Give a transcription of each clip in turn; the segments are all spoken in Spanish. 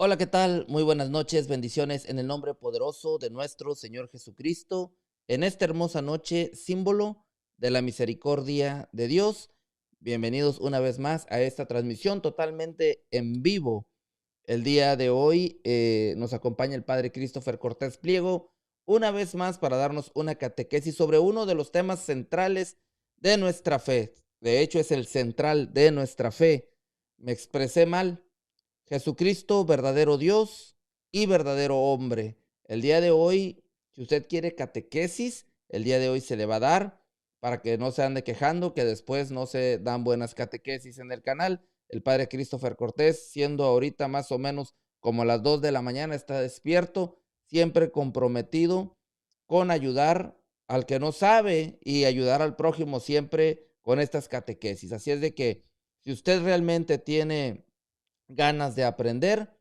Hola, ¿qué tal? Muy buenas noches, bendiciones en el nombre poderoso de nuestro Señor Jesucristo. En esta hermosa noche, símbolo de la misericordia de Dios. Bienvenidos una vez más a esta transmisión totalmente en vivo. El día de hoy nos acompaña el Padre Christopher Cortés Pliego, una vez más para darnos una catequesis sobre uno de los temas centrales de nuestra fe. De hecho, es el central de nuestra fe. Me expresé mal. Jesucristo, verdadero Dios y verdadero hombre. El día de hoy, si usted quiere catequesis, el día de hoy se le va a dar para que no se ande quejando que después no se dan buenas catequesis en el canal. El padre Christopher Cortés, siendo ahorita más o menos como las 2 de la mañana, está despierto, siempre comprometido con ayudar al que no sabe y ayudar al prójimo siempre con estas catequesis. Así es de que si usted realmente tiene ganas de aprender,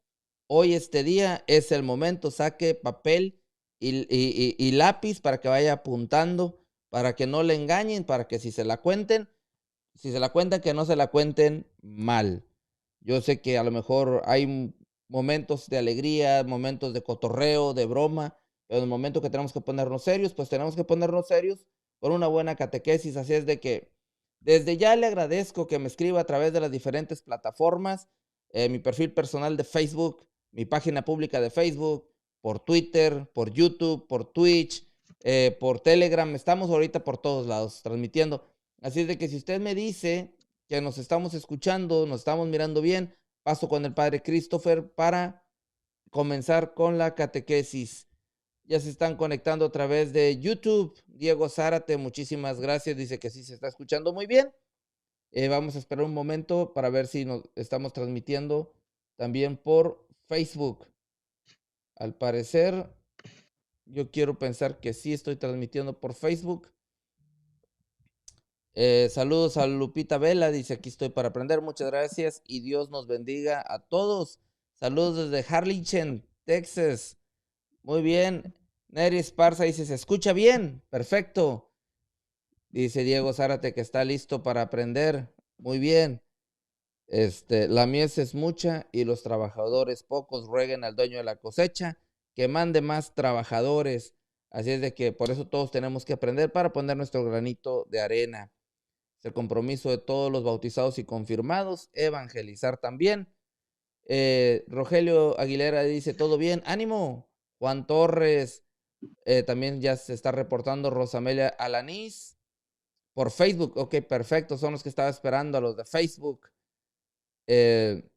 hoy este día es el momento, saque papel y lápiz para que vaya apuntando, para que no le engañen, para que si se la cuenten, si se la cuentan, que no se la cuenten mal. Yo sé que a lo mejor hay momentos de alegría, momentos de cotorreo, de broma, pero en el momento que tenemos que ponernos serios, pues tenemos que ponernos serios con una buena catequesis. Así es de que desde ya le agradezco que me escriba a través de las diferentes plataformas, mi perfil personal de Facebook, mi página pública de Facebook, por Twitter, por YouTube, por Twitch, por Telegram. Estamos ahorita por todos lados transmitiendo. Así es de que si usted me dice que nos estamos escuchando, nos estamos mirando bien, paso con el padre Christopher para comenzar con la catequesis. Ya se están conectando a través de YouTube. Diego Zárate, muchísimas gracias. Dice que sí se está escuchando muy bien. Vamos a esperar un momento para ver si nos estamos transmitiendo también por Facebook. Al parecer, yo quiero pensar que sí estoy transmitiendo por Facebook. Saludos a Lupita Vela, dice aquí estoy para aprender, muchas gracias y Dios nos bendiga a todos. Saludos desde Harlingen, Texas. Muy bien. Neri Esparza dice, se escucha bien, perfecto. Dice Diego Zárate que está listo para aprender. Muy bien. La mies es mucha y los trabajadores pocos. Rueguen al dueño de la cosecha que mande más trabajadores. Así es de que por eso todos tenemos que aprender para poner nuestro granito de arena. Es el compromiso de todos los bautizados y confirmados, evangelizar también. Rogelio Aguilera dice, todo bien, ánimo. Juan Torres, también ya se está reportando Rosamelia Alanís por Facebook. Ok, perfecto, son los que estaba esperando, a los de Facebook. Eh,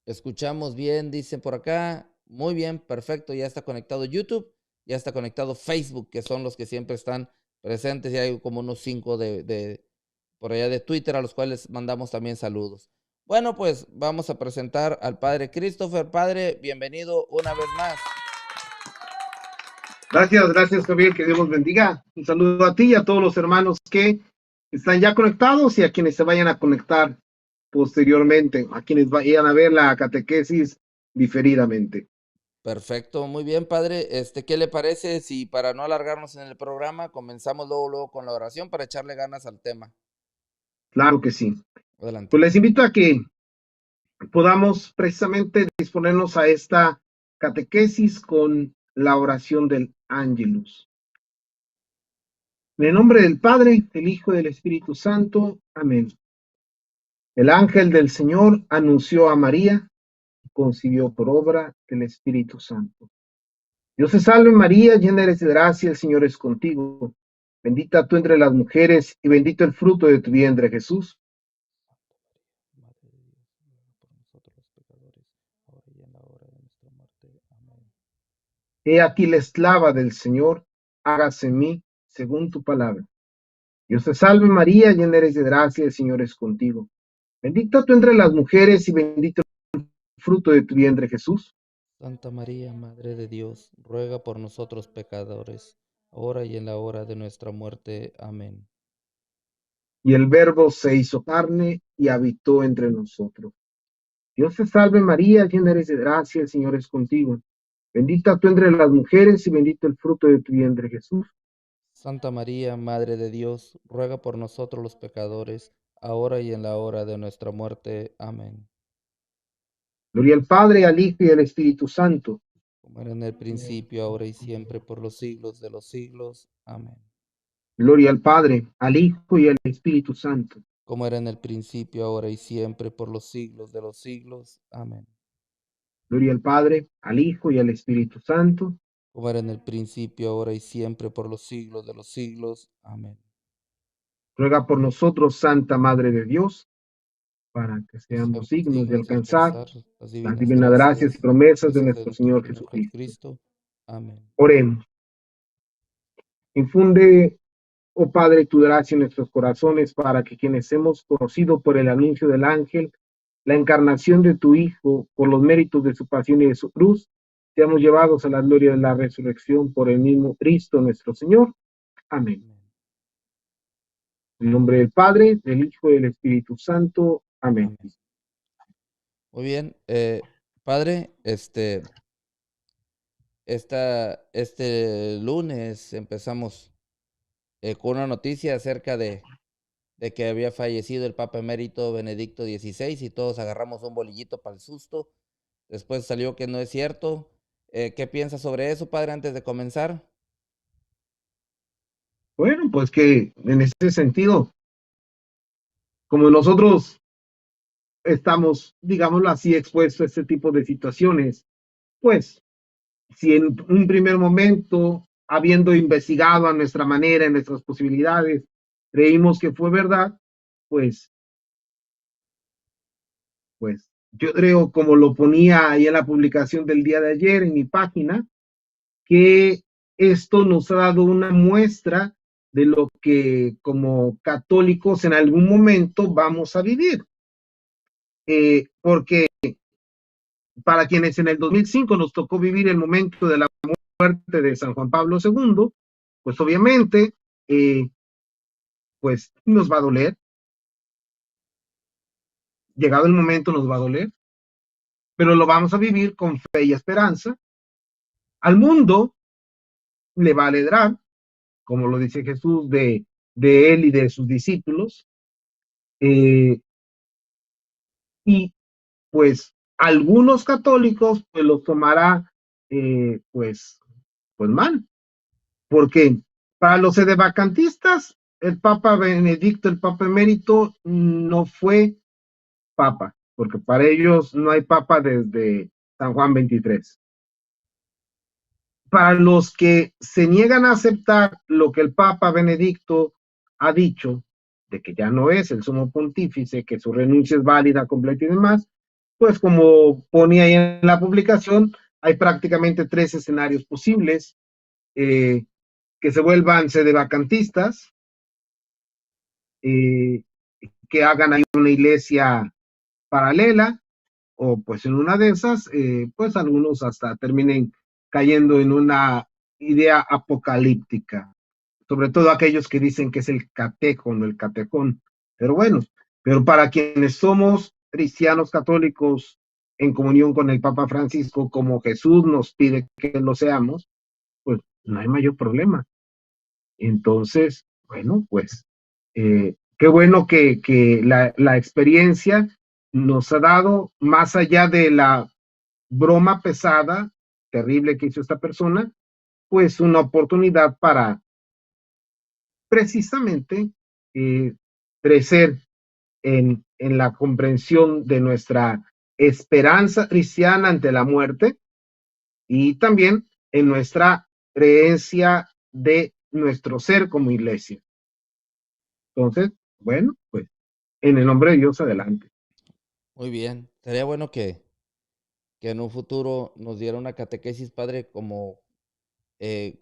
Escuchamos bien, dicen por acá. Muy bien, perfecto, ya está conectado YouTube, ya está conectado Facebook, que son los que siempre están presentes, y hay como unos 5 por allá de Twitter, a los cuales mandamos también saludos. Bueno, pues vamos a presentar al padre Christopher. Padre, bienvenido una vez más. Gracias, Javier, que Dios los bendiga. Un saludo a ti y a todos los hermanos que están ya conectados y a quienes se vayan a conectar posteriormente, a quienes vayan a ver la catequesis diferidamente. Perfecto, muy bien, padre. ¿Qué le parece si para no alargarnos en el programa comenzamos luego con la oración para echarle ganas al tema? Claro que sí. Pues Adelante. les invito a que podamos precisamente disponernos a esta catequesis con la oración del Ángelus. En el nombre del Padre, del Hijo y del Espíritu Santo. Amén. El ángel del Señor anunció a María, concibió por obra del Espíritu Santo. Dios te salve María, llena eres de gracia, el Señor es contigo. Bendita tú entre las mujeres y bendito el fruto de tu vientre, Jesús. Madre de Dios, ruega por nosotros los pecadores, ahora y en la hora de nuestra muerte. Amén. He aquí la esclava del Señor, hágase en mí según tu palabra. Dios te salve María, llena eres de gracia, el Señor es contigo. Bendita tú entre las mujeres y bendito el fruto de tu vientre, Jesús. Santa María, Madre de Dios, ruega por nosotros pecadores, ahora y en la hora de nuestra muerte. Amén. Y el Verbo se hizo carne y habitó entre nosotros. Dios te salve María, llena eres de gracia, el Señor es contigo. Bendita tú entre las mujeres y bendito el fruto de tu vientre, Jesús. Santa María, Madre de Dios, ruega por nosotros los pecadores, ahora y en la hora de nuestra muerte. Amén. Gloria al Padre, al Hijo y al Espíritu Santo. como era en el principio, ahora y siempre, por los siglos de los siglos. Amén. Gloria al Padre, al Hijo y al Espíritu Santo. Como era en el principio, ahora y siempre, por los siglos de los siglos. Amén. Gloria al Padre, al Hijo y al Espíritu Santo. Como era en el principio, ahora y siempre, por los siglos de los siglos. Amén. Ruega por nosotros, Santa Madre de Dios, para que Que seamos seamos dignos de dignos de alcanzar alcanzar las las divinas divinas gracias y gracias promesas de promesas de nuestro nuestro Señor Señor Jesucristo. Jesucristo. Amén. Oremos. Infunde, oh Padre, tu gracia en nuestros corazones para que quienes hemos conocido por el anuncio del ángel la encarnación de tu Hijo, por los méritos de su pasión y de su cruz, seamos llevados a la gloria de la resurrección por el mismo Cristo nuestro Señor. Amén. En nombre del Padre, del Hijo y del Espíritu Santo. Amén. Amén. Muy bien. Padre, este lunes empezamos con una noticia acerca de que había fallecido el Papa Emérito Benedicto XVI y todos agarramos un bolillito para el susto. Después salió que no es cierto. ¿Qué piensas sobre eso, padre, antes de comenzar? Bueno, pues que en ese sentido, como nosotros estamos, digámoslo así, expuestos a este tipo de situaciones, pues si en un primer momento, habiendo investigado a nuestra manera, en nuestras posibilidades, creímos que fue verdad, pues, pues yo creo, como lo ponía ahí en la publicación del día de ayer en mi página, que esto nos ha dado una muestra de lo que como católicos en algún momento vamos a vivir. Porque para quienes en el 2005 nos tocó vivir el momento de la muerte de San Juan Pablo II, pues obviamente, pues nos va a doler. Llegado el momento nos va a doler, pero lo vamos a vivir con fe y esperanza. Al mundo le va a alegrar, como lo dice Jesús de él y de sus discípulos. Y pues algunos católicos pues los tomará pues mal, porque para los sedevacantistas el Papa Benedicto, el Papa Emérito, no fue Papa, porque para ellos no hay Papa desde San Juan 23. Para los que se niegan a aceptar lo que el Papa Benedicto ha dicho, de que ya no es el sumo pontífice, que su renuncia es válida, completa y demás, pues como ponía ahí en la publicación, hay prácticamente tres escenarios posibles: que se vuelvan sedevacantistas, eh, que hagan ahí una iglesia paralela, o pues en una de esas, pues algunos hasta terminen cayendo en una idea apocalíptica, sobre todo aquellos que dicen que es el catejón o el catejón. Pero bueno, pero para quienes somos cristianos católicos en comunión con el Papa Francisco, como Jesús nos pide que lo seamos, pues no hay mayor problema. Entonces, bueno, pues qué bueno que la experiencia nos ha dado, más allá de la broma pesada, terrible que hizo esta persona, pues una oportunidad para precisamente eh, crecer en la comprensión de nuestra esperanza cristiana ante la muerte y también en nuestra creencia de nuestro ser como iglesia. Entonces, bueno, pues en el nombre de Dios, adelante. Muy bien. Sería bueno que en un futuro nos diera una catequesis, padre, como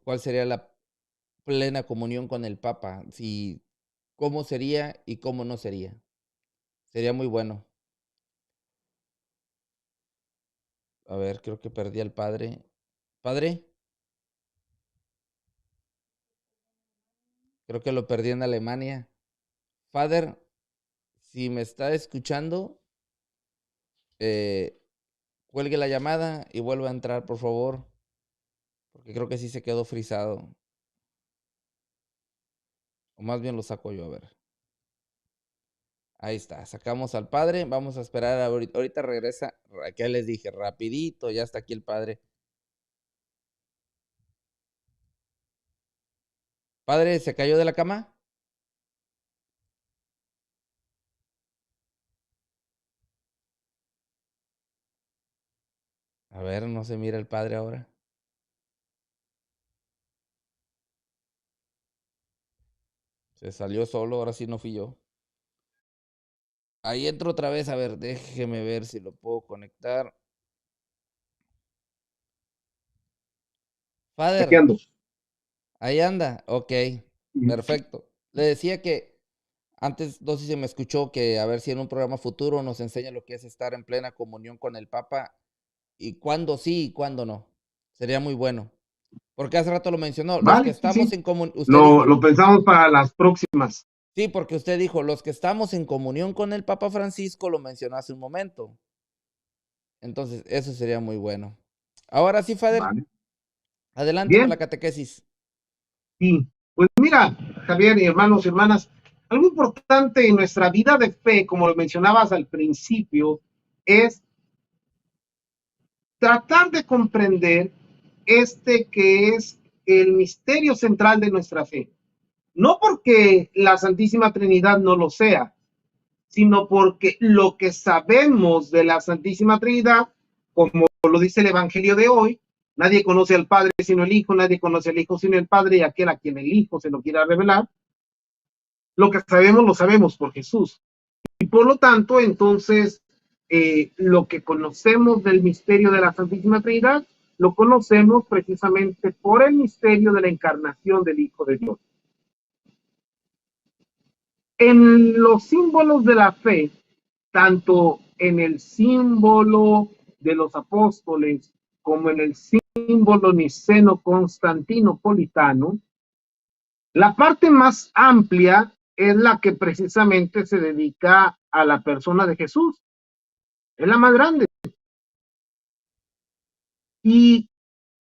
cuál sería la plena comunión con el Papa, si cómo sería y cómo no sería. Sería muy bueno. A ver, creo que perdí al padre. Padre, creo que lo perdí en Alemania. Father, si me está escuchando, eh, cuelgue la llamada y vuelva a entrar, por favor, porque creo que sí se quedó frisado. O más bien lo saco yo, a ver. Ahí está, sacamos al padre, vamos a esperar, ahorita regresa, que les dije, rapidito, ya está aquí el padre. ¿Padre, se cayó de la cama? A ver, no se mira el padre ahora. Se salió solo, ahora sí no fui yo. Ahí entro otra vez, a ver, déjeme ver si lo puedo conectar. Aquí Father, ando. ahí anda, ok, perfecto. Le decía que antes, no sé si se me escuchó, que a ver si en un programa futuro nos enseña lo que es estar en plena comunión con el Papa y cuándo sí y cuándo no. Sería muy bueno. Porque hace rato lo mencionó, los que Vale, sí, estamos sí. en comunión, usted dijo, Lo pensamos para las próximas. sí, porque usted dijo, los que estamos en comunión con el Papa Francisco, lo mencionó hace un momento. Entonces, eso sería muy bueno. Ahora sí, Fader, Vale. adelante con la Bien, catequesis. sí. Pues mira, Javier y hermanos y hermanas, algo importante en nuestra vida de fe, como lo mencionabas al principio, es tratar de comprender que es el misterio central de nuestra fe. No porque la Santísima Trinidad no lo sea, sino porque lo que sabemos de la Santísima Trinidad, como lo dice el Evangelio de hoy, nadie conoce al Padre sino el Hijo, nadie conoce al Hijo sino el Padre y aquel a quien el Hijo se lo quiera revelar. Lo que sabemos lo sabemos por Jesús. Y por lo tanto, entonces, lo que conocemos del misterio de la Santísima Trinidad, lo conocemos precisamente por el misterio de la encarnación del Hijo de Dios. En los símbolos de la fe, tanto en el símbolo de los apóstoles como en el símbolo niceno-constantinopolitano, la parte más amplia es la que precisamente se dedica a la persona de Jesús. Es la más grande. Y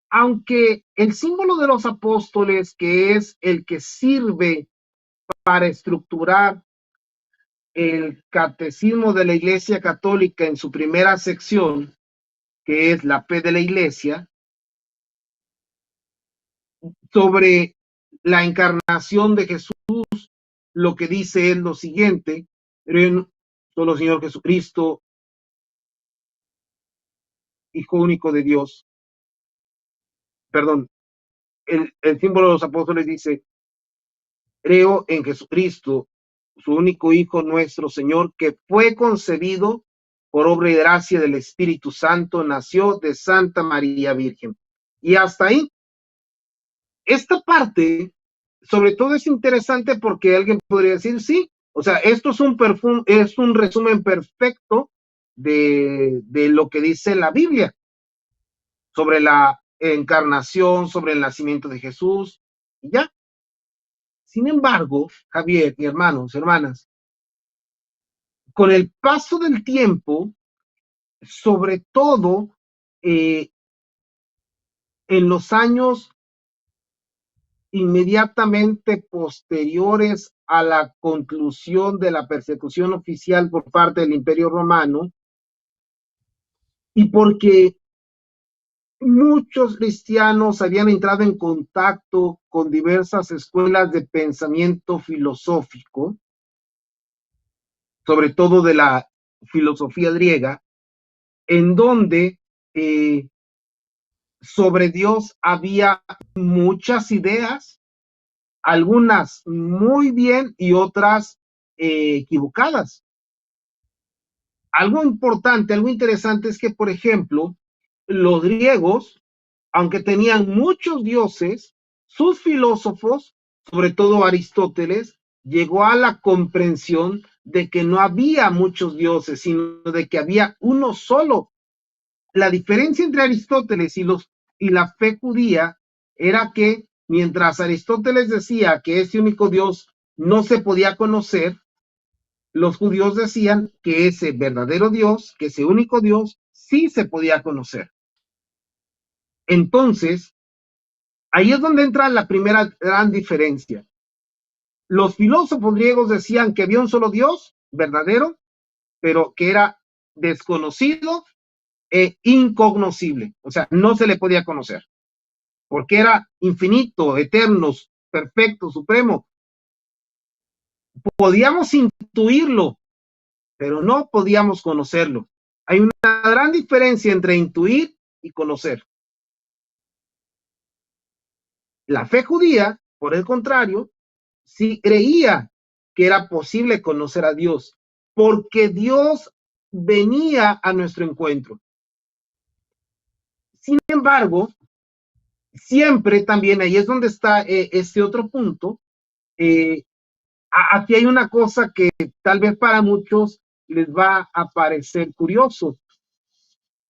aunque el símbolo de los apóstoles, que es el que sirve para estructurar el catecismo de la Iglesia Católica en su primera sección, que es la fe de la Iglesia, sobre la encarnación de Jesús, lo que dice es lo siguiente: creo solo Señor Jesucristo, Hijo único de Dios. Perdón, el símbolo de los apóstoles dice: creo en Jesucristo, su único Hijo, nuestro Señor, que fue concebido por obra y gracia del Espíritu Santo, nació de Santa María Virgen. Y hasta ahí. Esta parte, sobre todo, es interesante porque alguien podría decir, sí, o sea, esto es un resumen perfecto de lo que dice la Biblia sobre la encarnación, sobre el nacimiento de Jesús, y ya. Sin embargo, Javier y hermanas, con el paso del tiempo, sobre todo en los años inmediatamente posteriores a la conclusión de la persecución oficial por parte del Imperio Romano, y porque muchos cristianos habían entrado en contacto con diversas escuelas de pensamiento filosófico, sobre todo de la filosofía griega, en donde sobre Dios había muchas ideas, algunas muy bien y otras equivocadas. Algo importante, algo interesante es que, por ejemplo, los griegos, aunque tenían muchos dioses, sus filósofos, sobre todo Aristóteles, llegó a la comprensión de que no había muchos dioses, sino de que había uno solo. La diferencia entre Aristóteles y la fe judía era que mientras Aristóteles decía que ese único Dios no se podía conocer, los judíos decían que ese verdadero Dios, que ese único Dios, sí se podía conocer. Entonces, ahí es donde entra la primera gran diferencia. Los filósofos griegos decían que había un solo Dios verdadero, pero que era desconocido e incognoscible. O sea, no se le podía conocer, porque era infinito, eterno, perfecto, supremo. Podíamos intuirlo, pero no podíamos conocerlo. Hay una gran diferencia entre intuir y conocer. La fe judía, por el contrario, sí creía que era posible conocer a Dios, porque Dios venía a nuestro encuentro. Sin embargo, siempre también, ahí es donde está este otro punto, aquí hay una cosa que tal vez para muchos les va a parecer curioso.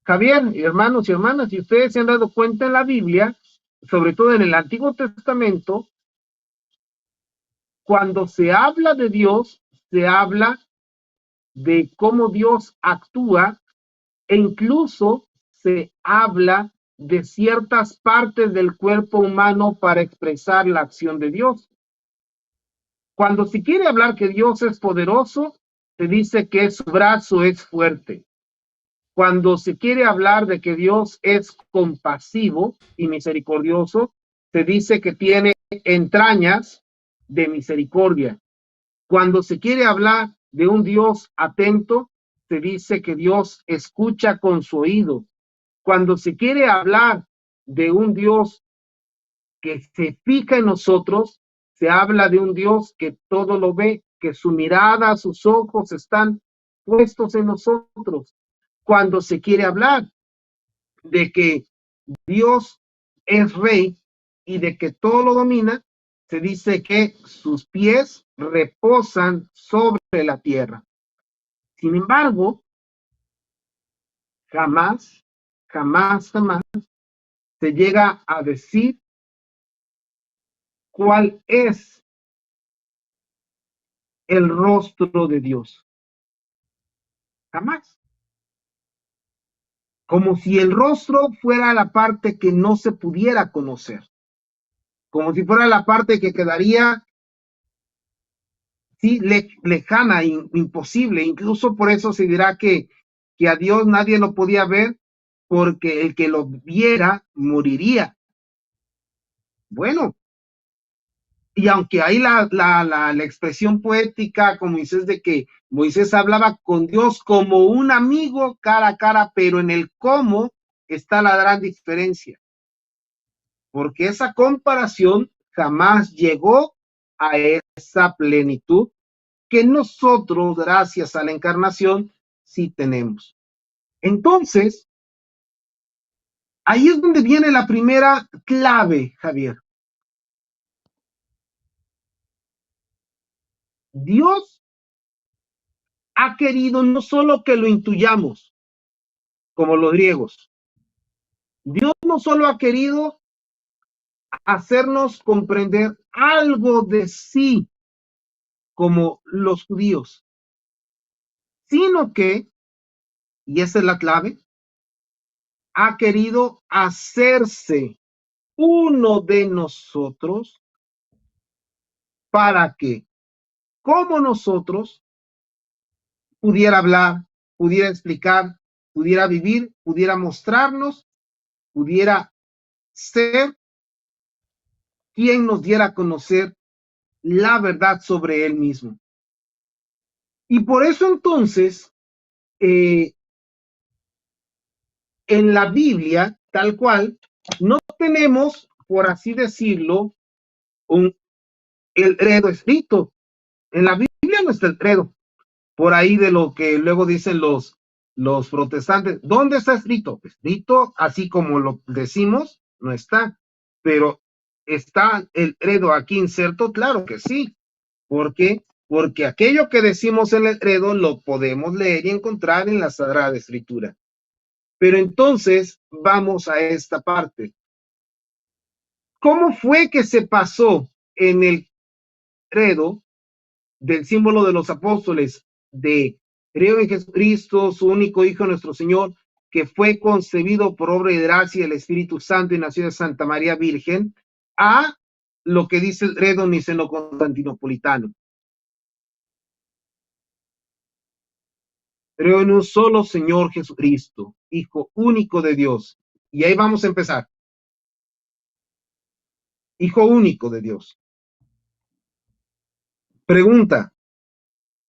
Javier, hermanos y hermanas, si ustedes se han dado cuenta en la Biblia, sobre todo en el Antiguo Testamento, cuando se habla de Dios, se habla de cómo Dios actúa e incluso se habla de ciertas partes del cuerpo humano para expresar la acción de Dios. Cuando se quiere hablar que Dios es poderoso, se dice que su brazo es fuerte. Cuando se quiere hablar de que Dios es compasivo y misericordioso, se dice que tiene entrañas de misericordia. Cuando se quiere hablar de un Dios atento, se dice que Dios escucha con su oído. Cuando se quiere hablar de un Dios que se fija en nosotros, se habla de un Dios que todo lo ve, que su mirada, sus ojos están puestos en nosotros. Cuando se quiere hablar de que Dios es rey y de que todo lo domina, se dice que sus pies reposan sobre la tierra. Sin embargo, jamás, jamás, jamás se llega a decir cuál es el rostro de Dios. Jamás. Como si el rostro fuera la parte que no se pudiera conocer. Como si fuera la parte que quedaría sí, lejana, imposible. Incluso por eso se dirá que a Dios nadie lo podía ver, porque el que lo viera moriría. Bueno, y aunque hay la expresión poética como Moisés de que Moisés hablaba con Dios como un amigo cara a cara, pero en el cómo está la gran diferencia. Porque esa comparación jamás llegó a esa plenitud que nosotros, gracias a la encarnación, sí tenemos. Entonces, ahí es donde viene la primera clave, Javier. Dios ha querido no solo que lo intuyamos, como los griegos. Dios no solo ha querido hacernos comprender algo de sí, como los judíos, sino que, y esa es la clave, ha querido hacerse uno de nosotros para que, como nosotros, pudiera hablar, pudiera explicar, pudiera vivir, pudiera mostrarnos, pudiera ser quien nos diera a conocer la verdad sobre él mismo. Y por eso entonces, en la Biblia, tal cual, no tenemos, por así decirlo, el credo escrito. En la Biblia no está el credo. Por ahí de lo que luego dicen los protestantes. ¿Dónde está escrito? Escrito, así como lo decimos, no está. Pero ¿está el credo aquí inserto? Claro que sí. ¿Por qué? Porque aquello que decimos en el credo lo podemos leer y encontrar en la Sagrada Escritura. Pero entonces vamos a esta parte. ¿Cómo fue que se pasó en el credo del símbolo de los apóstoles de creo en Jesucristo, su único Hijo, nuestro Señor, que fue concebido por obra y gracia del Espíritu Santo y nació de Santa María Virgen, a lo que dice el credo niceno-constantinopolitano? Creo en un solo Señor Jesucristo, Hijo único de Dios. Y ahí vamos a empezar. Hijo único de Dios. Pregunta,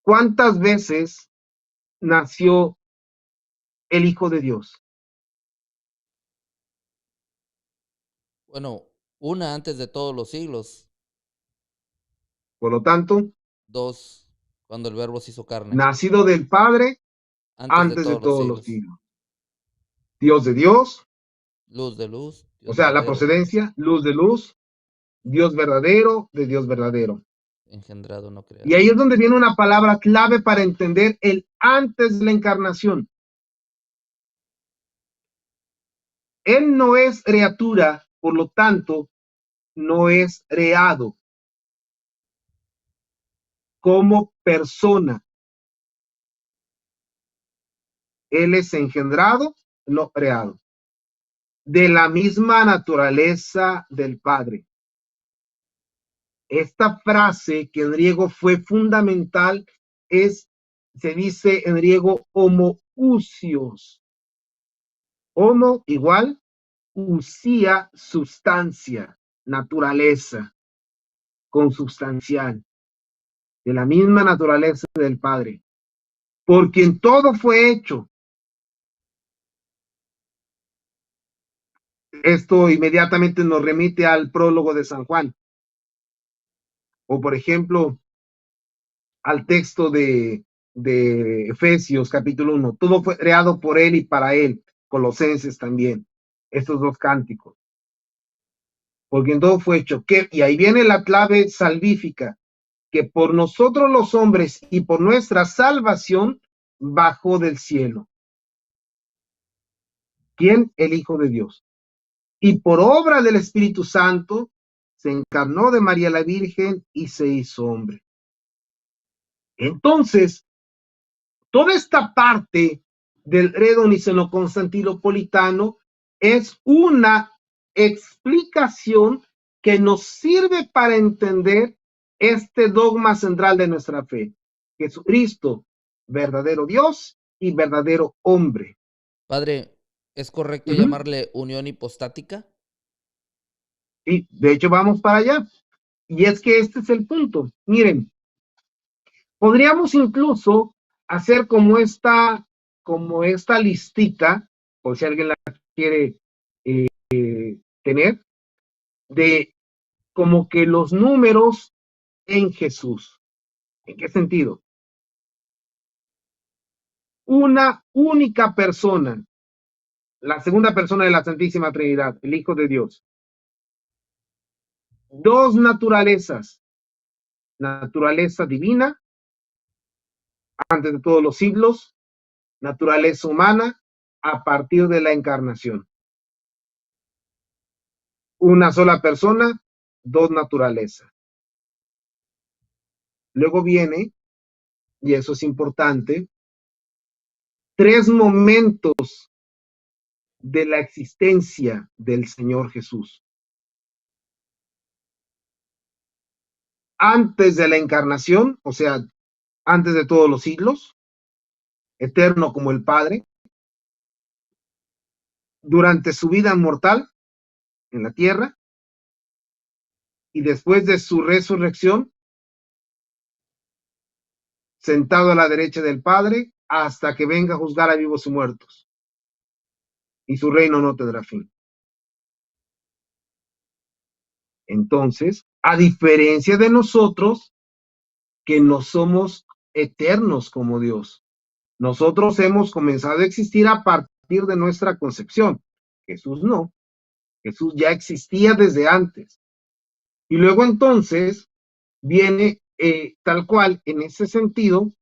¿cuántas veces nació el Hijo de Dios? Bueno, una antes de todos los siglos, Por lo tanto, dos cuando el Verbo se hizo carne, nacido del Padre antes de antes de todos los todos los siglos. siglos. Dios de Dios, Luz de luz, o Dios sea, la verdadero, procedencia, luz de luz, Dios verdadero de Dios verdadero. engendrado, no Y creado. ahí es donde viene una palabra clave para entender el antes de la encarnación. Él no es criatura, por lo tanto, no es creado como persona. Él es engendrado, no creado, de la misma naturaleza del Padre. Esta frase que en griego fue fundamental se dice en griego homoousios. Homo igual, usía, sustancia, naturaleza, consubstancial, de la misma naturaleza del Padre, por quien todo fue hecho. Esto inmediatamente nos remite al prólogo de San Juan, o por ejemplo, al texto de Efesios capítulo 1. Todo fue creado por él y para él. Colosenses también. Estos dos cánticos. Porque en todo fue hecho. Y ahí viene la clave salvífica, que por nosotros los hombres y por nuestra salvación bajó del cielo. ¿Quién? El Hijo de Dios. Y por obra del Espíritu Santo se encarnó de María la Virgen y se hizo hombre. Entonces, toda esta parte del credo niceno-constantinopolitano es una explicación que nos sirve para entender este dogma central de nuestra fe. Jesucristo, verdadero Dios y verdadero hombre. Padre, ¿es correcto llamarle unión hipostática? Y de hecho vamos para allá. Y es que este es el punto. Miren, podríamos incluso hacer como esta listita, por si alguien la quiere tener, de como que los números en Jesús. ¿En qué sentido? Una única persona, la segunda persona de la Santísima Trinidad, el Hijo de Dios. Dos naturalezas, naturaleza divina, antes de todos los siglos, naturaleza humana, a partir de la encarnación. Una sola persona, dos naturalezas. Luego viene, y eso es importante, tres momentos de la existencia del Señor Jesús. Antes de la encarnación, o sea, antes de todos los siglos, eterno como el Padre, durante su vida mortal en la tierra, y después de su resurrección, sentado a la derecha del Padre, hasta que venga a juzgar a vivos y muertos. Y su reino no tendrá fin. Entonces, a diferencia de nosotros, que no somos eternos como Dios, nosotros hemos comenzado a existir a partir de nuestra concepción. Jesús no. Jesús ya existía desde antes. Y luego entonces viene tal cual, en ese sentido,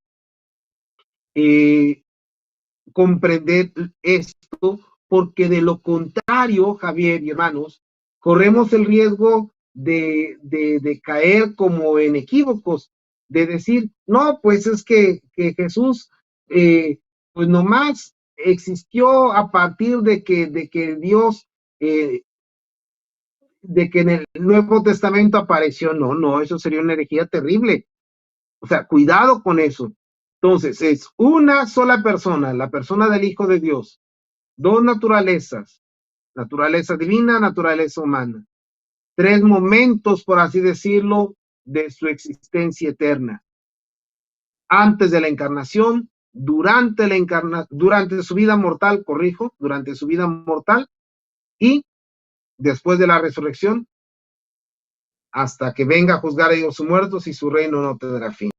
comprender esto, porque de lo contrario, Javier y hermanos, corremos el riesgo de caer como en equívocos, de decir, no, pues es que Jesús, pues nomás existió a partir de que Dios, de que en el Nuevo Testamento apareció. No, no, eso sería una herejía terrible. O sea, cuidado con eso. Entonces, es una sola persona, la persona del Hijo de Dios, dos naturalezas, naturaleza divina, naturaleza humana, tres momentos, por así decirlo, de su existencia eterna. Antes de la encarnación, durante su vida mortal, durante su vida mortal y después de la resurrección, hasta que venga a juzgar a ellos muertos y su reino no tendrá fin.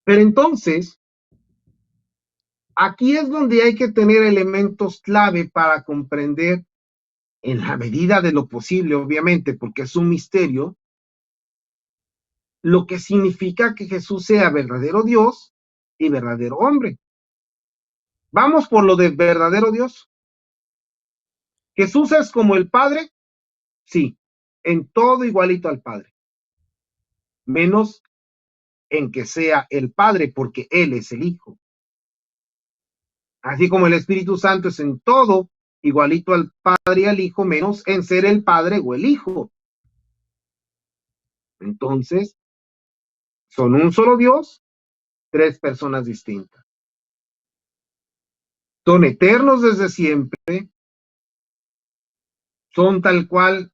Pero entonces, aquí es donde hay que tener elementos clave para comprender, en la medida de lo posible, obviamente, porque es un misterio, lo que significa que Jesús sea verdadero Dios y verdadero hombre. Vamos por lo de verdadero Dios. Jesús es como el Padre, sí, en todo igualito al Padre, menos en que sea el Padre, porque Él es el Hijo. Así como el Espíritu Santo es en todo igualito al Padre y al Hijo, menos en ser el Padre o el Hijo. Entonces, son un solo Dios, tres personas distintas. Son eternos desde siempre, son tal cual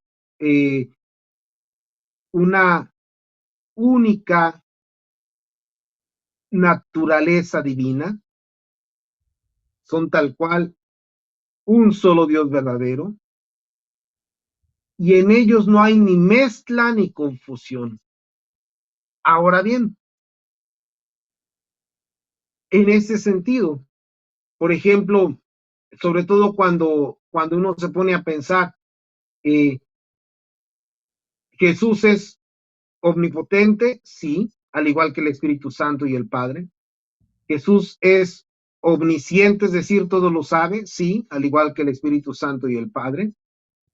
una única naturaleza divina, son tal cual un solo Dios verdadero, y en ellos no hay ni mezcla ni confusión. Ahora bien, en ese sentido, por ejemplo, sobre todo cuando uno se pone a pensar, Jesús es omnipotente, sí, al igual que el Espíritu Santo y el Padre. Jesús es omnisciente, es decir, todo lo sabe, sí, al igual que el Espíritu Santo y el Padre.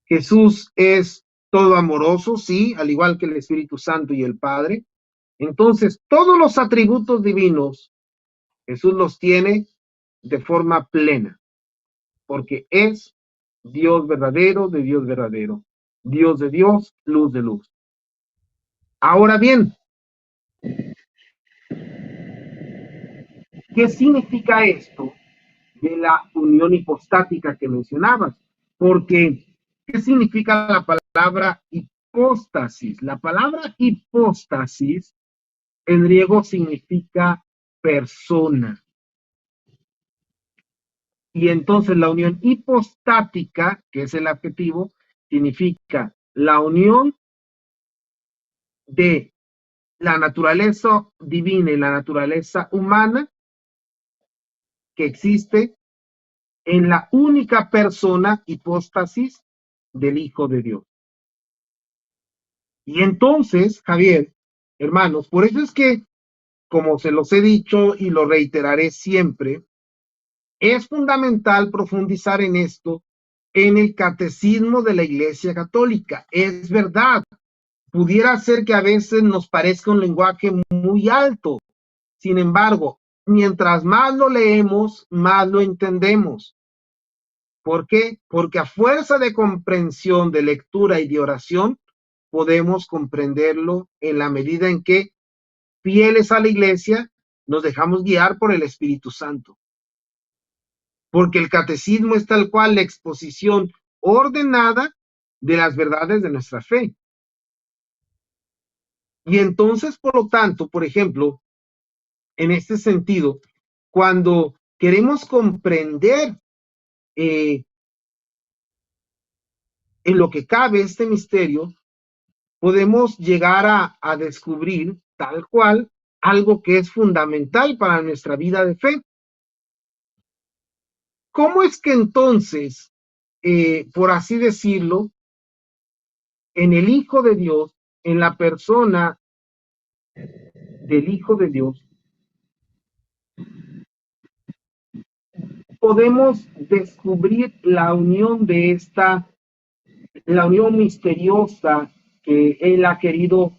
Jesús es todo amoroso, sí, al igual que el Espíritu Santo y el Padre. Entonces, todos los atributos divinos, Jesús los tiene de forma plena, porque es Dios verdadero de Dios verdadero, Dios de Dios, luz de luz. Ahora bien, ¿qué significa esto de la unión hipostática que mencionabas? Porque, ¿qué significa la palabra hipóstasis? La palabra hipóstasis en griego significa persona. Y entonces la unión hipostática, que es el adjetivo, significa la unión de la naturaleza divina y la naturaleza humana que existe en la única persona hipóstasis del Hijo de Dios. Y entonces, Javier, hermanos, por eso es que, como se los he dicho y lo reiteraré siempre, es fundamental profundizar en esto en el catecismo de la Iglesia Católica. Es verdad, pudiera ser que a veces nos parezca un lenguaje muy alto. Sin embargo, mientras más lo leemos, más lo entendemos. ¿Por qué? Porque a fuerza de comprensión, de lectura y de oración, podemos comprenderlo en la medida en que, fieles a la Iglesia, nos dejamos guiar por el Espíritu Santo. Porque el catecismo es tal cual la exposición ordenada de las verdades de nuestra fe. Y entonces, por lo tanto, por ejemplo, en este sentido, cuando queremos comprender en lo que cabe este misterio, podemos llegar a descubrir tal cual algo que es fundamental para nuestra vida de fe. ¿Cómo es que entonces, por así decirlo, en el Hijo de Dios, en la persona del Hijo de Dios, podemos descubrir la unión de la unión misteriosa que Él ha querido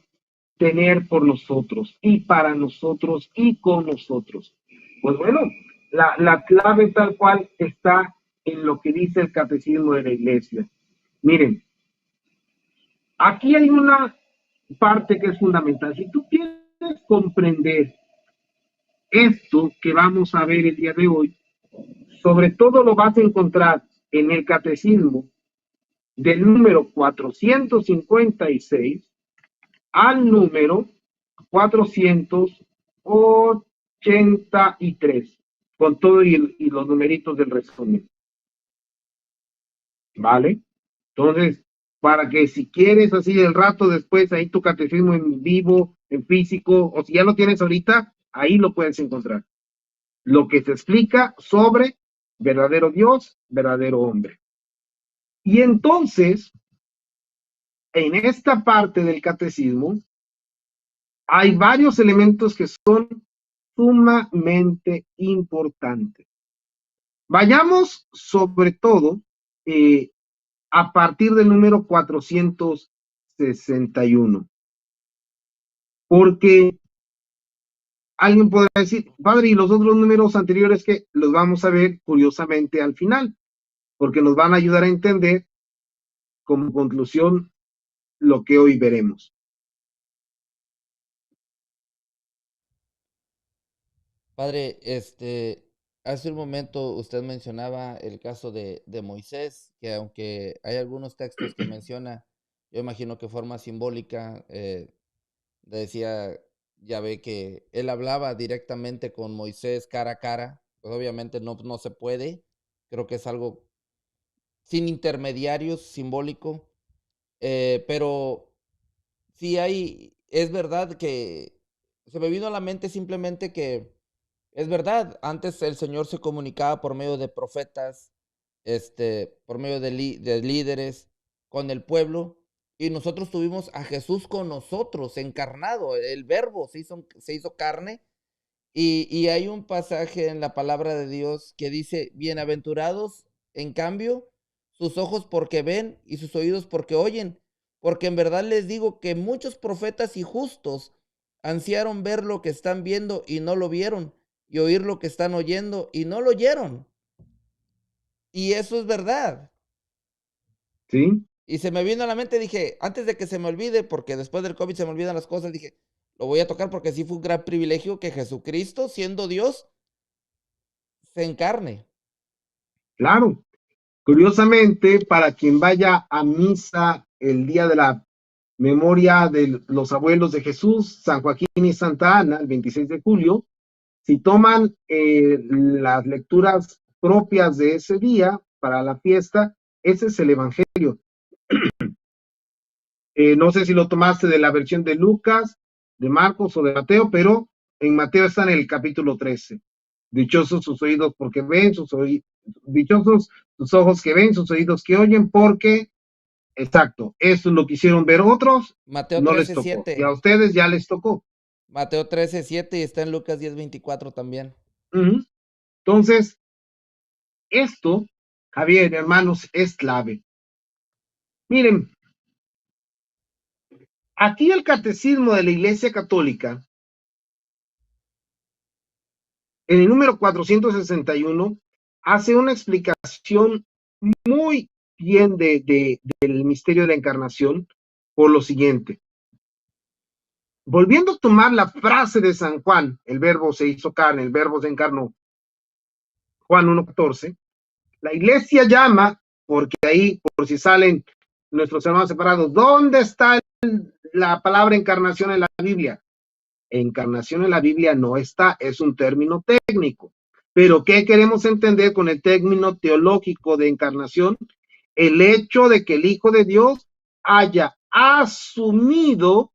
tener por nosotros y para nosotros y con nosotros? Pues bueno, la clave tal cual está en lo que dice el catecismo de la Iglesia. Miren, aquí hay una parte que es fundamental. Si tú quieres comprender Esto que vamos a ver el día de hoy, sobre todo lo vas a encontrar en el catecismo del número 456 al número 483, con todo y los numeritos del resumen. ¿Vale? Entonces, para que si quieres así el rato después, ahí tu catecismo en vivo, en físico, o si ya lo tienes ahorita, ahí lo puedes encontrar. Lo que se explica sobre verdadero Dios, verdadero hombre. Y entonces, en esta parte del catecismo, hay varios elementos que son sumamente importantes. Vayamos sobre todo a partir del número 461. Porque alguien podrá decir, padre, y los otros números anteriores que los vamos a ver curiosamente al final, porque nos van a ayudar a entender como conclusión lo que hoy veremos. Padre, hace un momento usted mencionaba el caso de Moisés, que aunque hay algunos textos que menciona, yo imagino que forma simbólica, decía, ya ve que él hablaba directamente con Moisés cara a cara, pues obviamente no se puede, creo que es algo sin intermediarios, simbólico, pero sí es verdad que se me vino a la mente simplemente que es verdad, antes el Señor se comunicaba por medio de profetas, por medio de líderes, con el pueblo, y nosotros tuvimos a Jesús con nosotros, encarnado, el verbo se hizo carne, y hay un pasaje en la palabra de Dios que dice, bienaventurados, en cambio, sus ojos porque ven y sus oídos porque oyen, porque en verdad les digo que muchos profetas y justos ansiaron ver lo que están viendo y no lo vieron, y oír lo que están oyendo y no lo oyeron. Y eso es verdad. ¿Sí? Y se me vino a la mente, dije, antes de que se me olvide, porque después del COVID se me olvidan las cosas, dije, lo voy a tocar porque sí fue un gran privilegio que Jesucristo, siendo Dios, se encarne. Claro. Curiosamente, para quien vaya a misa el día de la memoria de los abuelos de Jesús, San Joaquín y Santa Ana, el 26 de julio, si toman las lecturas propias de ese día para la fiesta, ese es el Evangelio. No sé si lo tomaste de la versión de Lucas, de Marcos o de Mateo, pero en Mateo está en el capítulo 13. Dichosos sus oídos porque ven, dichosos sus ojos que ven, sus oídos que oyen, porque, exacto, eso es lo que hicieron ver otros, Mateo no les trece tocó. Y a siete ustedes ya les tocó. Mateo 13:7 y está en Lucas 10:24 también. Entonces, esto, Javier, hermanos, es clave. Miren, aquí el catecismo de la Iglesia Católica, en el número 461, hace una explicación muy bien del misterio de la encarnación por lo siguiente. Volviendo a tomar la frase de San Juan, el verbo se hizo carne, el verbo se encarnó, Juan 1:14, la iglesia llama, porque ahí, por si salen nuestros hermanos separados, ¿dónde está la palabra encarnación en la Biblia? Encarnación en la Biblia no está, es un término técnico. Pero ¿qué queremos entender con el término teológico de encarnación? El hecho de que el Hijo de Dios haya asumido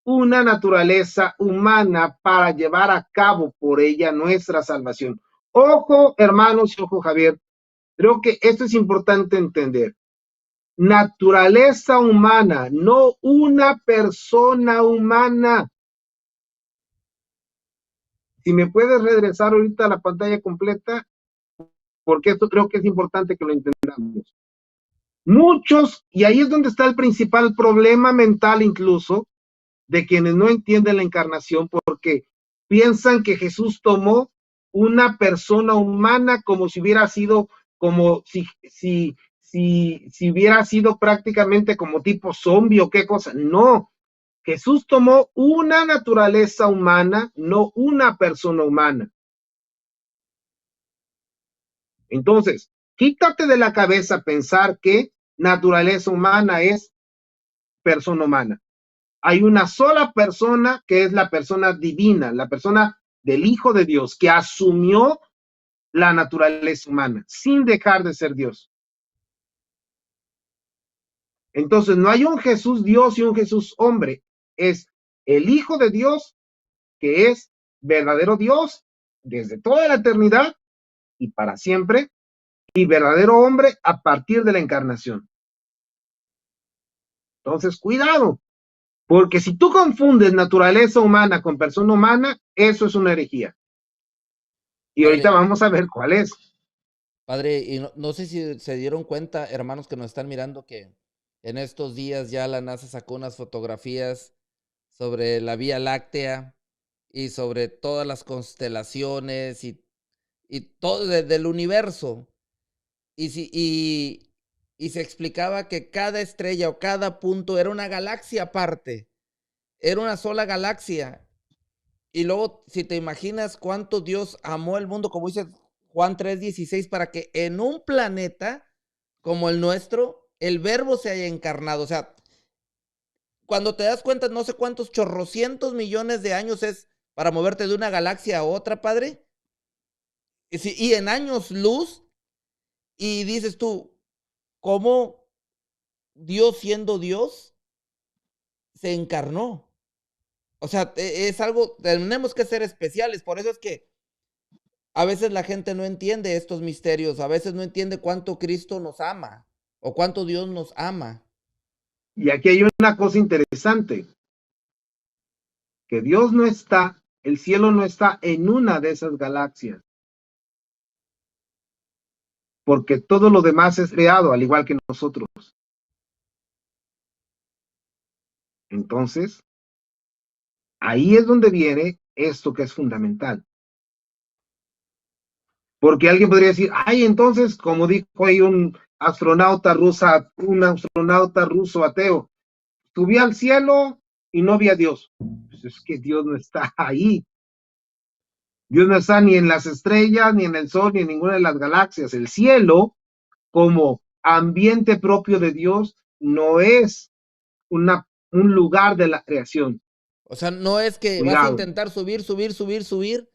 una naturaleza humana para llevar a cabo por ella nuestra salvación. Ojo, hermanos, y ojo, Javier, creo que esto es importante entender. Naturaleza humana, no una persona humana. Si me puedes regresar ahorita a la pantalla completa, porque esto creo que es importante que lo entendamos. Muchos, y ahí es donde está el principal problema mental incluso, de quienes no entienden la encarnación, porque piensan que Jesús tomó una persona humana como si hubiera sido, como si hubiera sido prácticamente como tipo zombie o qué cosa. No, Jesús tomó una naturaleza humana, no una persona humana. Entonces, quítate de la cabeza pensar que naturaleza humana es persona humana. Hay una sola persona que es la persona divina, la persona del Hijo de Dios, que asumió la naturaleza humana sin dejar de ser Dios. Entonces, no hay un Jesús Dios y un Jesús hombre. Es el Hijo de Dios, que es verdadero Dios desde toda la eternidad y para siempre, y verdadero hombre a partir de la encarnación. Entonces, cuidado, porque si tú confundes naturaleza humana con persona humana, eso es una herejía. Y Padre, ahorita vamos a ver cuál es. padre, y no sé si se dieron cuenta, hermanos que nos están mirando, que en estos días ya la NASA sacó unas fotografías sobre la Vía Láctea y sobre todas las constelaciones y todo del universo. Y se explicaba que cada estrella o cada punto era una galaxia aparte, era una sola galaxia. Y luego, si te imaginas cuánto Dios amó el mundo, como dice Juan 3:16, para que en un planeta como el nuestro, el verbo se haya encarnado. O sea, cuando te das cuenta, no sé cuántos chorrocientos millones de años es para moverte de una galaxia a otra, padre. Y en años luz, y dices tú, ¿cómo Dios siendo Dios se encarnó? O sea, es algo, tenemos que ser especiales. Por eso es que a veces la gente no entiende estos misterios, a veces no entiende cuánto Cristo nos ama o cuánto Dios nos ama. Y aquí hay una cosa interesante, que Dios no está, el cielo no está en una de esas galaxias, porque todo lo demás es creado, al igual que nosotros. Entonces, ahí es donde viene esto que es fundamental. Porque alguien podría decir, ay, entonces, como dijo ahí un astronauta ruso ateo, subí al cielo y no vi a Dios. Pues es que Dios no está ahí. Dios no está ni en las estrellas, ni en el sol, ni en ninguna de las galaxias. El cielo, como ambiente propio de Dios, no es un lugar de la creación. O sea, no es que vas a Cuidado, intentar subir, subir, subir, subir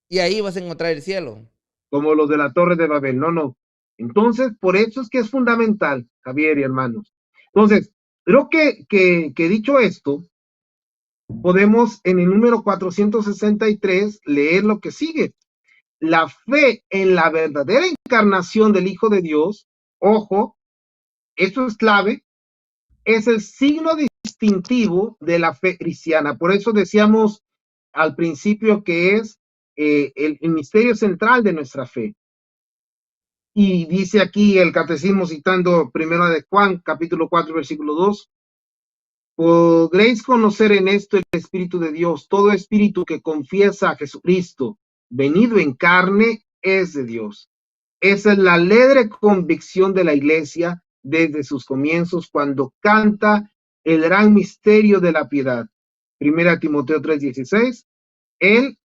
y ahí vas a encontrar el cielo. como los de la Torre de Babel. No, no. Entonces, por eso es que es fundamental, Javier y hermanos. Entonces, creo que dicho esto, podemos en el número 463 leer lo que sigue. La fe en la verdadera encarnación del Hijo de Dios, ojo, esto es clave, es el signo distintivo de la fe cristiana. Por eso decíamos al principio que es el misterio central de nuestra fe. Y dice aquí el catecismo citando primero de Juan, capítulo 4, versículo 2, podréis conocer en esto el Espíritu de Dios. Todo espíritu que confiesa a Jesucristo venido en carne es de Dios. Esa es la alegre convicción de la iglesia desde sus comienzos cuando canta el gran misterio de la piedad. Primera Timoteo 3:16, él,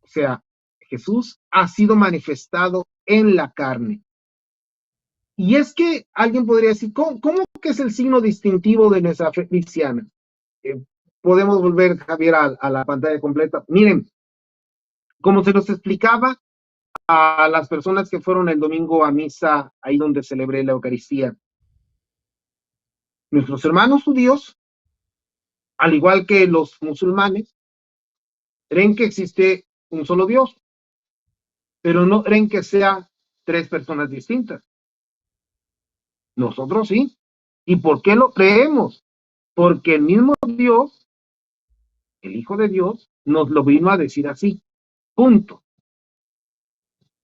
o sea, Jesús ha sido manifestado en la carne. Y es que alguien podría decir, ¿cómo que es el signo distintivo de nuestra fe cristiana? Podemos volver, Javier, a la pantalla completa. Miren, como se nos explicaba a las personas que fueron el domingo a misa, ahí donde celebré la Eucaristía, nuestros hermanos judíos, al igual que los musulmanes, creen que existe un solo Dios, pero no creen que sea tres personas distintas. Nosotros sí. ¿Y por qué lo creemos? Porque el mismo Dios, el Hijo de Dios, nos lo vino a decir así. Punto.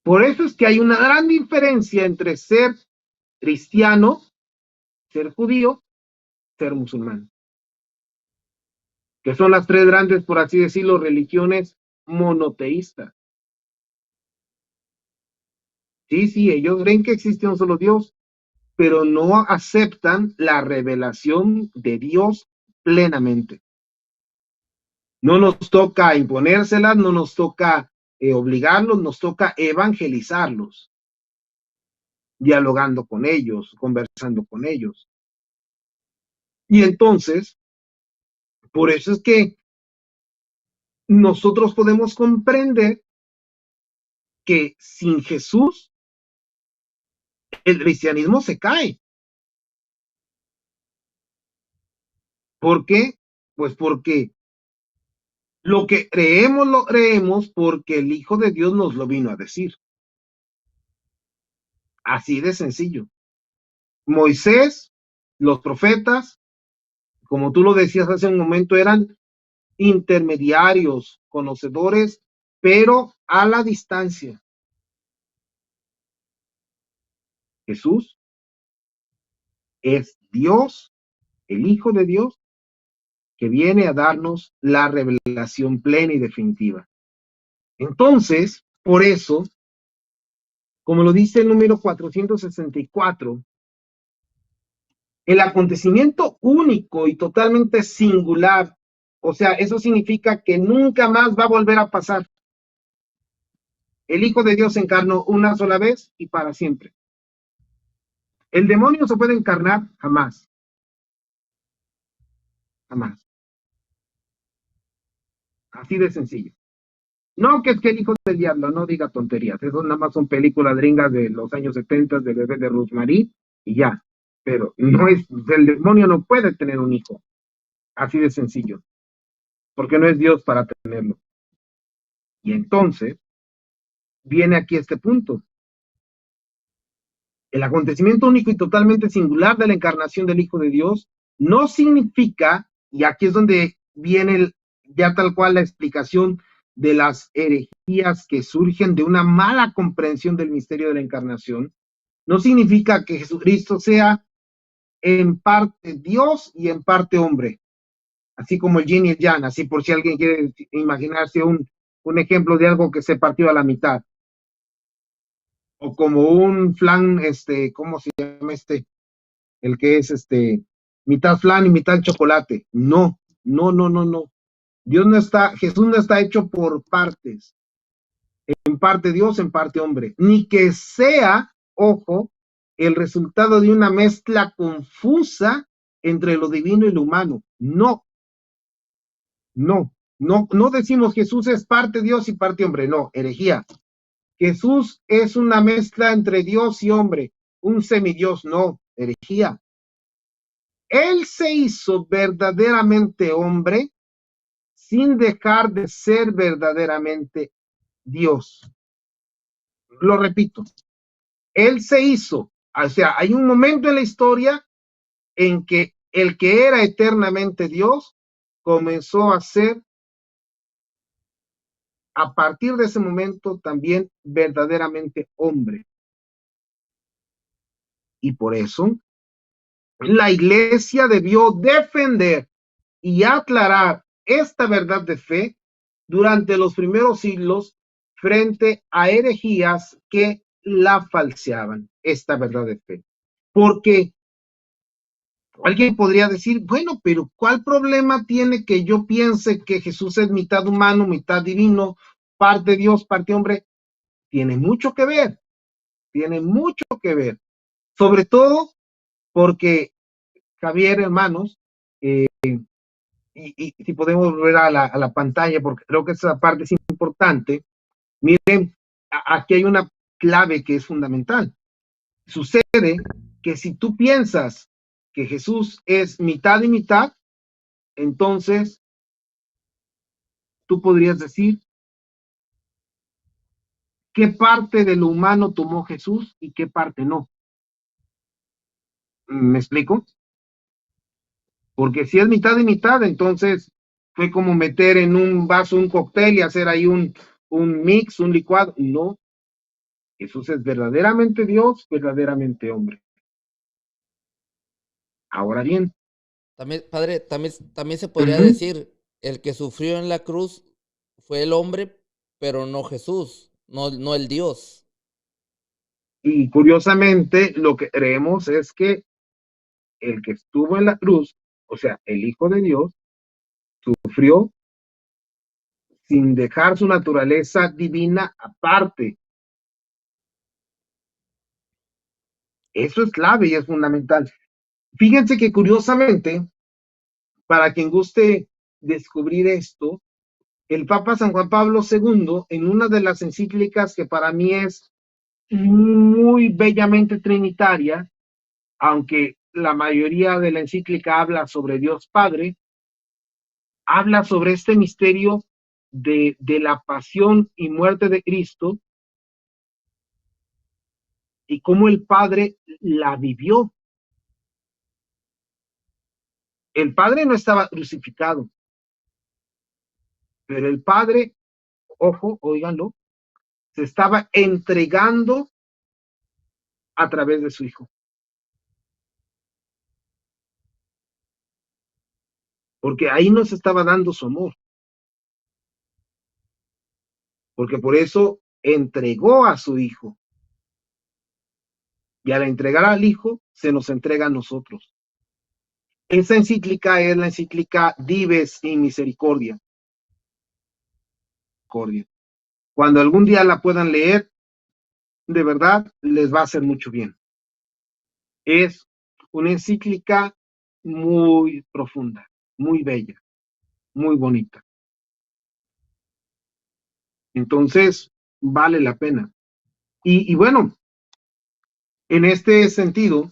Por eso es que hay una gran diferencia entre ser cristiano, ser judío, ser musulmán, que son las tres grandes, por así decirlo, religiones monoteístas. Sí, sí, ellos creen que existe un solo Dios, pero no aceptan la revelación de Dios plenamente. No nos toca imponérselas, no nos toca obligarlos, nos toca evangelizarlos, dialogando con ellos, conversando con ellos. Y entonces, por eso es que nosotros podemos comprender que sin Jesús el cristianismo se cae. ¿Por qué? Pues porque lo creemos porque el Hijo de Dios nos lo vino a decir. Así de sencillo. Moisés, los profetas, como tú lo decías hace un momento, eran intermediarios, conocedores, pero a la distancia. Jesús es Dios, el Hijo de Dios, que viene a darnos la revelación plena y definitiva. Entonces, por eso, como lo dice el número 464, el acontecimiento único y totalmente singular, o sea, eso significa que nunca más va a volver a pasar. El Hijo de Dios se encarnó una sola vez y para siempre. ¿El demonio se puede encarnar? Jamás. Jamás. Así de sencillo. No, que es que el hijo del diablo, no diga tonterías. Eso nada más son películas gringas de los años 70 del bebé de Rosemary y ya. Pero no es, el demonio no puede tener un hijo. Así de sencillo. Porque no es Dios para tenerlo. Y entonces, viene aquí este punto. El acontecimiento único y totalmente singular de la encarnación del Hijo de Dios no significa, y aquí es donde viene ya tal cual la explicación de las herejías que surgen de una mala comprensión del misterio de la encarnación, no significa que Jesucristo sea en parte Dios y en parte hombre, así como el yin y el yang, así por si alguien quiere imaginarse un ejemplo de algo que se partió a la mitad. O como un flan, ¿cómo se llama este? El que es mitad flan y mitad chocolate. No, no, no, no, no. Jesús no está hecho por partes. En parte Dios, en parte hombre. Ni que sea, ojo, el resultado de una mezcla confusa entre lo divino y lo humano. No, no, no, no decimos Jesús es parte Dios y parte hombre. No, herejía. Jesús es una mezcla entre Dios y hombre, un semidios, no, herejía. Él se hizo verdaderamente hombre sin dejar de ser verdaderamente Dios. Lo repito, Él se hizo, o sea, hay un momento en la historia en que el que era eternamente Dios comenzó a ser, a partir de ese momento, también verdaderamente hombre. Y por eso la iglesia debió defender y aclarar esta verdad de fe durante los primeros siglos frente a herejías que la falseaban, esta verdad de fe. Porque alguien podría decir, bueno, pero ¿cuál problema tiene que yo piense que Jesús es mitad humano, mitad divino, parte Dios, parte hombre? Tiene mucho que ver, tiene mucho que ver. Sobre todo porque, Javier, hermanos, y si podemos volver a la pantalla, porque creo que esa parte es importante. Miren, aquí hay una clave que es fundamental. Sucede que si tú piensas que Jesús es mitad y mitad, entonces tú podrías decir qué parte de lo humano tomó Jesús y qué parte no. ¿Me explico? Porque si es mitad y mitad, entonces fue como meter en un vaso un cóctel y hacer ahí un mix, un licuado. No, Jesús es verdaderamente Dios, verdaderamente hombre. Ahora bien. También, padre, también se podría decir, el que sufrió en la cruz fue el hombre, pero no Jesús, no el Dios. Y curiosamente, lo que creemos es que el que estuvo en la cruz O sea, el Hijo de Dios sufrió sin dejar su naturaleza divina aparte. Eso es clave y es fundamental. Fíjense que curiosamente, para quien guste descubrir esto, el Papa San Juan Pablo II, en una de las encíclicas que para mí es muy bellamente trinitaria, aunque la mayoría de la encíclica habla sobre Dios Padre, habla sobre este misterio de la pasión y muerte de Cristo y cómo el Padre la vivió. El Padre no estaba crucificado, pero el Padre, ojo, óiganlo, se estaba entregando a través de su Hijo. Porque ahí nos estaba dando su amor. Porque por eso entregó a su Hijo. Y al entregar al Hijo, se nos entrega a nosotros. Esa encíclica es la encíclica Dives in Misericordia. Cuando algún día la puedan leer, de verdad les va a hacer mucho bien. Es una encíclica muy profunda, muy bella, muy bonita. Entonces, vale la pena. Y bueno, en este sentido,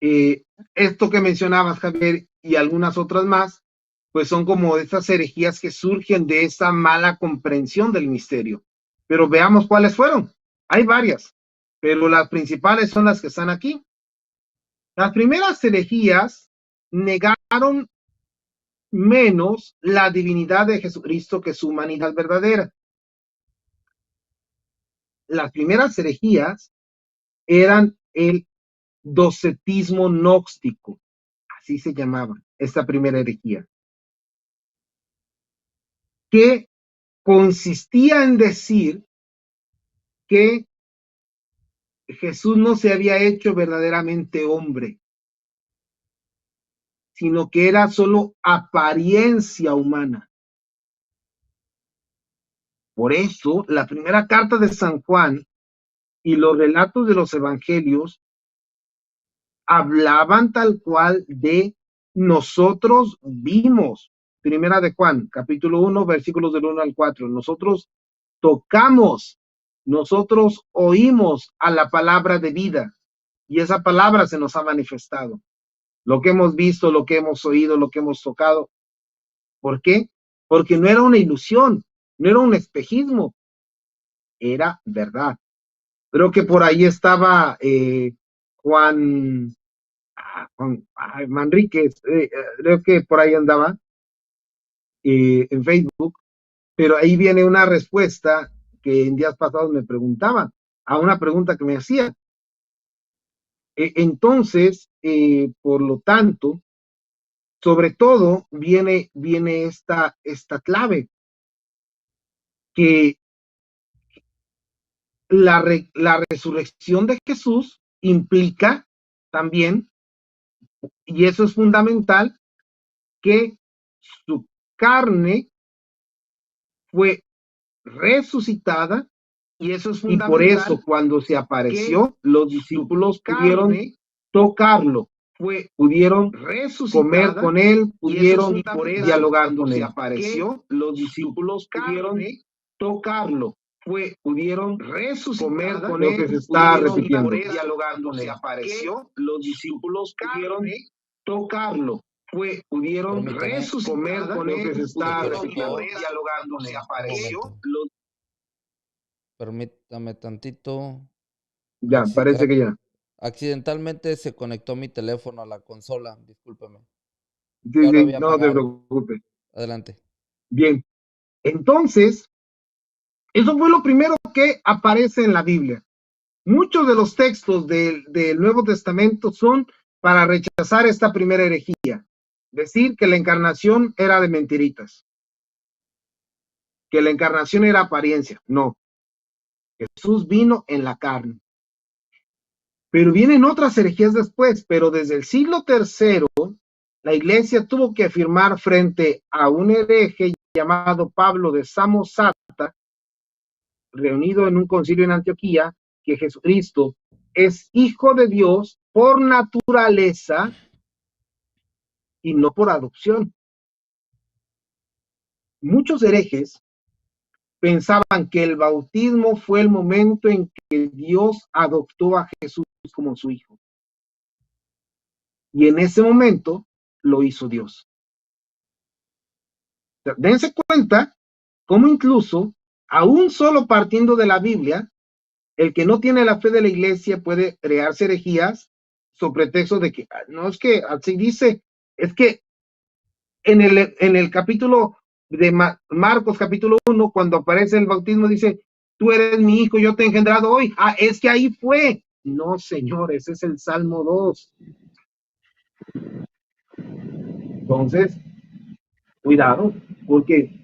esto que mencionabas, Javier, y algunas otras más, pues son como estas herejías que surgen de esa mala comprensión del misterio. Pero veamos cuáles fueron. Hay varias, pero las principales son las que están aquí. Las primeras herejías negaron menos la divinidad de Jesucristo que su humanidad verdadera. Las primeras herejías eran el docetismo gnóstico, así se llamaba esta primera herejía, que consistía en decir que Jesús no se había hecho verdaderamente hombre, sino que era solo apariencia humana. Por eso, la primera carta de San Juan y los relatos de los evangelios hablaban tal cual de nosotros vimos. Primera de Juan, capítulo 1, versículos del 1 al 4. Nosotros tocamos, nosotros oímos a la palabra de vida y esa palabra se nos ha manifestado. Lo que hemos visto, lo que hemos oído, lo que hemos tocado. ¿Por qué? Porque no era una ilusión, no era un espejismo, era verdad. Creo que por ahí estaba Juan Manríquez, creo que por ahí andaba en Facebook, pero ahí viene una respuesta que en días pasados me preguntaba, a una pregunta que me hacía. Entonces, por lo tanto, sobre todo viene esta clave, que la resurrección de Jesús implica también, y eso es fundamental, que su carne fue resucitada, y eso es fundamental. Y por eso cuando se apareció, los discípulos pudieron tocarlo, pudieron comer con él, pudieron dialogar con él. Se apareció, los discípulos pudieron tocarlo, pudieron comer con él, lo que se está repitiendo. Dialogando, se apareció, los discípulos pudieron tocarlo, pudieron comer con él, lo que se está repitiendo. Dialogando, se apareció, los... Permítame tantito. Ya, parece que ya. Accidentalmente se conectó mi teléfono a la consola, discúlpeme. Sí, no te preocupes. Adelante. Bien, entonces, eso fue lo primero que aparece en la Biblia. Muchos de los textos del Nuevo Testamento son para rechazar esta primera herejía. Decir que la encarnación era de mentiritas. Que la encarnación era apariencia. No. Jesús vino en la carne. Pero vienen otras herejías después, pero desde el siglo III, la iglesia tuvo que afirmar frente a un hereje llamado Pablo de Samosata, reunido en un concilio en Antioquía, que Jesucristo es hijo de Dios por naturaleza y no por adopción. Muchos herejes pensaban que el bautismo fue el momento en que Dios adoptó a Jesús como su hijo. Y en ese momento lo hizo Dios. Dense cuenta cómo incluso, aún solo partiendo de la Biblia, el que no tiene la fe de la iglesia puede crearse herejías sobre pretexto de que, no es que así dice, es que en el capítulo de Marcos, capítulo 1, cuando aparece el bautismo, dice, tú eres mi hijo, yo te he engendrado hoy. Ah, es que ahí fue. No, señor, ese es el Salmo 2. Entonces, cuidado, porque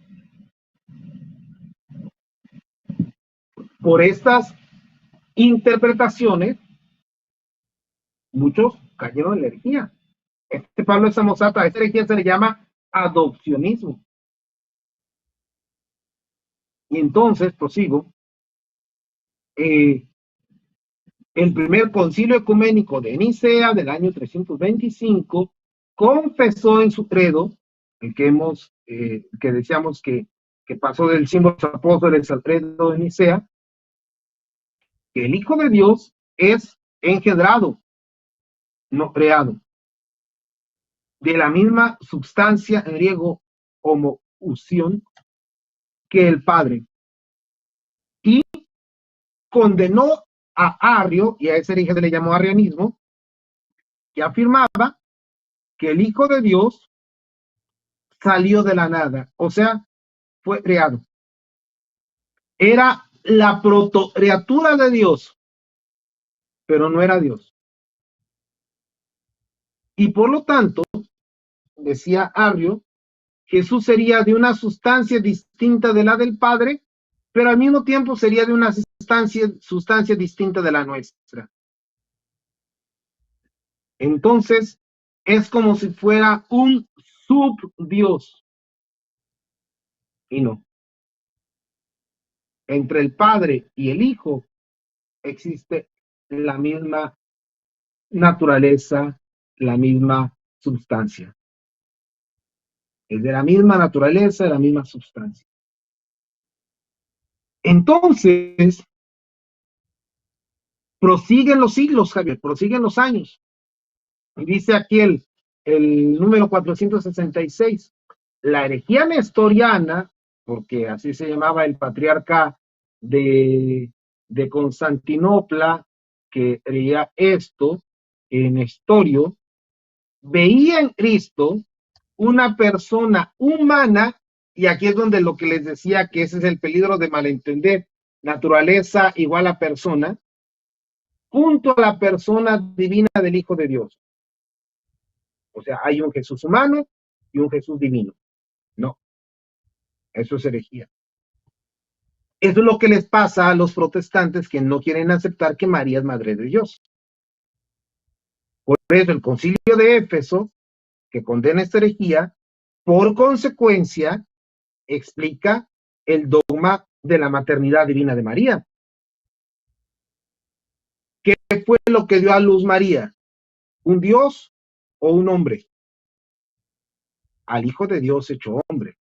por estas interpretaciones, muchos cayeron en la herejía. Este Pablo de Samosata, a esta herejía se le llama adopcionismo. Y entonces, prosigo, el primer concilio ecuménico de Nicea del año 325 confesó en su credo, el que decíamos que pasó del símbolo de los apóstoles al credo de Nicea, que el Hijo de Dios es engendrado, no creado, de la misma substancia, en griego homoousión, que el Padre, y condenó a Arrio, y a ese hereje se le llamó arrianismo, que afirmaba que el Hijo de Dios salió de la nada, o sea, fue creado. Era la protocreatura de Dios, pero no era Dios. Y por lo tanto, decía Arrio, Jesús sería de una sustancia distinta de la del Padre, pero al mismo tiempo sería de una sustancia distinta de la nuestra. Entonces, es como si fuera un subdios. Y no. Entre el Padre y el Hijo existe la misma naturaleza, la misma sustancia. Es de la misma naturaleza, de la misma sustancia. Entonces, prosiguen los siglos, Javier, prosiguen los años. Y dice aquí el número 466, la herejía nestoriana, porque así se llamaba el patriarca de Constantinopla, que creía esto, en Nestorio, veía en Cristo una persona humana, y aquí es donde lo que les decía que ese es el peligro de malentender, naturaleza igual a persona, junto a la persona divina del Hijo de Dios. O sea, hay un Jesús humano y un Jesús divino. No, eso es herejía. Eso es lo que les pasa a los protestantes que no quieren aceptar que María es madre de Dios. Por eso el concilio de Éfeso, que condena esta herejía, por consecuencia, explica el dogma de la maternidad divina de María. ¿Qué fue lo que dio a luz María? ¿Un Dios o un hombre? Al Hijo de Dios hecho hombre.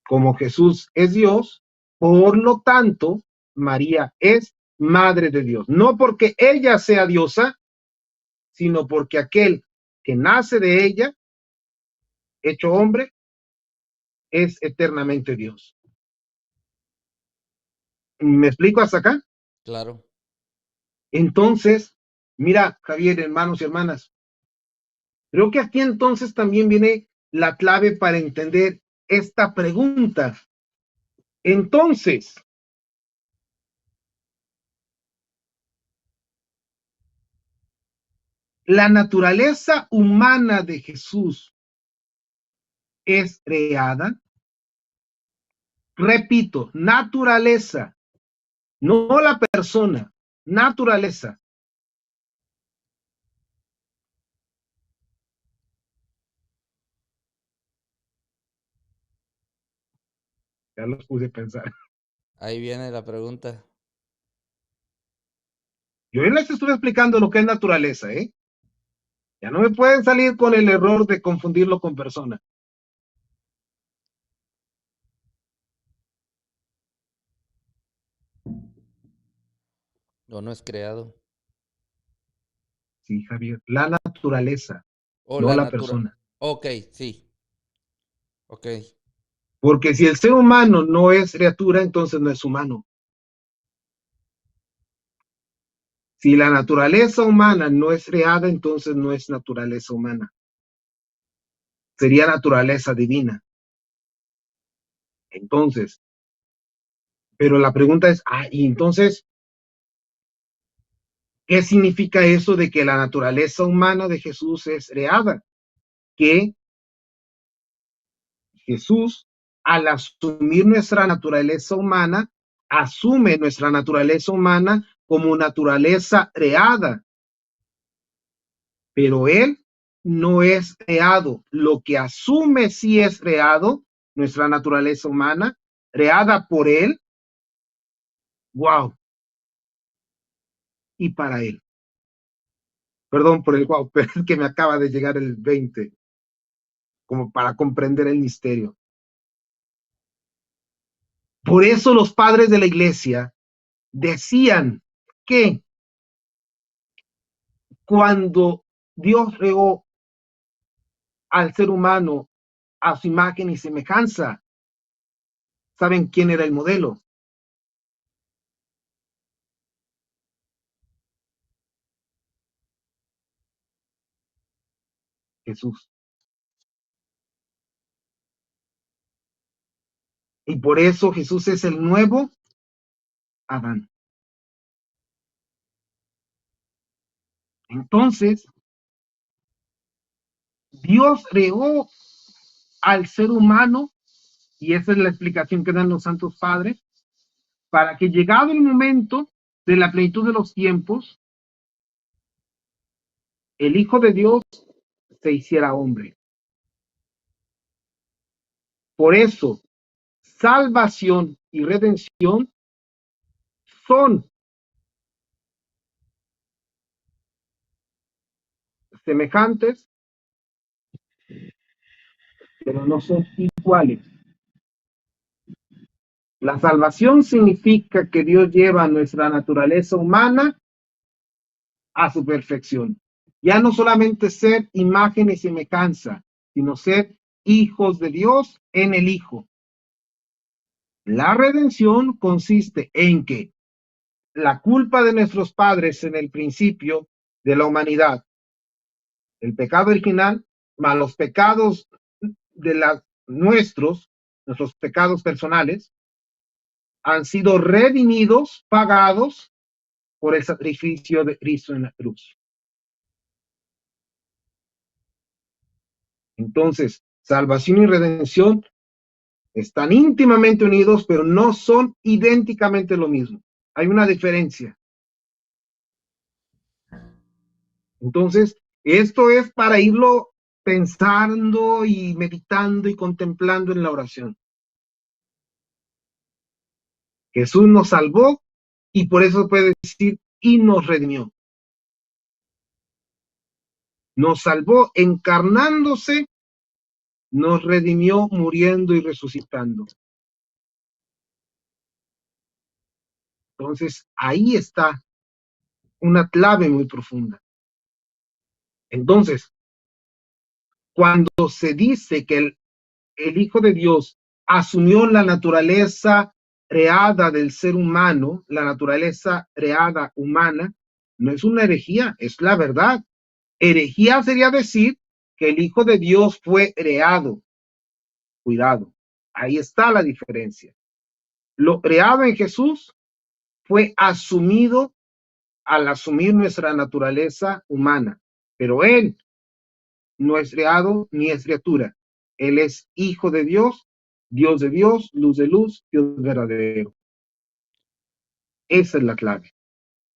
Como Jesús es Dios, por lo tanto, María es madre de Dios. No porque ella sea diosa, sino porque aquel que nace de ella, hecho hombre, es eternamente Dios. ¿Me explico hasta acá? Claro. Entonces, mira, Javier, hermanos y hermanas, creo que aquí entonces también viene la clave para entender esta pregunta. Entonces, la naturaleza humana de Jesús es creada. Repito, naturaleza, no la persona, naturaleza. Ya los puse a pensar. Ahí viene la pregunta. Yo ya les estuve explicando lo que es naturaleza, ¿eh? Ya no me pueden salir con el error de confundirlo con persona. ¿O no es creado? Sí, Javier, la naturaleza, O no la la natura. persona. Ok, sí. Ok. Porque si el ser humano no es criatura, entonces no es humano. Si la naturaleza humana no es creada, entonces no es naturaleza humana. Sería naturaleza divina. Entonces, pero la pregunta es, y entonces, ¿qué significa eso de que la naturaleza humana de Jesús es creada? Que Jesús, al asumir nuestra naturaleza humana, asume nuestra naturaleza humana como naturaleza creada, pero Él no es creado. Lo que asume sí es creado, nuestra naturaleza humana, creada por Él, wow, y para Él. Perdón por el wow, pero es que me acaba de llegar el 20, como para comprender el misterio. Por eso los padres de la iglesia decían que cuando Dios creó al ser humano a su imagen y semejanza, ¿saben quién era el modelo? Jesús. Y por eso Jesús es el nuevo Adán. Entonces, Dios creó al ser humano, y esa es la explicación que dan los santos padres, para que llegado el momento de la plenitud de los tiempos, el Hijo de Dios se hiciera hombre. Por eso, salvación y redención son semejantes, pero no son iguales. La salvación significa que Dios lleva nuestra naturaleza humana a su perfección. Ya no solamente ser imagen y semejanza, sino ser hijos de Dios en el Hijo. La redención consiste en que la culpa de nuestros padres en el principio de la humanidad, el pecado original, más los pecados de nuestros pecados personales, han sido redimidos, pagados por el sacrificio de Cristo en la cruz. Entonces, salvación y redención están íntimamente unidos, pero no son idénticamente lo mismo. Hay una diferencia. Entonces, esto es para irlo pensando y meditando y contemplando en la oración. Jesús nos salvó y por eso puede decir, y nos redimió. Nos salvó encarnándose, nos redimió muriendo y resucitando. Entonces, ahí está una clave muy profunda. Entonces, cuando se dice que el Hijo de Dios asumió la naturaleza creada del ser humano, la naturaleza creada humana, no es una herejía, es la verdad. Herejía sería decir que el Hijo de Dios fue creado. Cuidado, ahí está la diferencia. Lo creado en Jesús fue asumido al asumir nuestra naturaleza humana, pero Él no es creado ni es criatura. Él es hijo de Dios, Dios de Dios, luz de luz, Dios verdadero. Esa es la clave.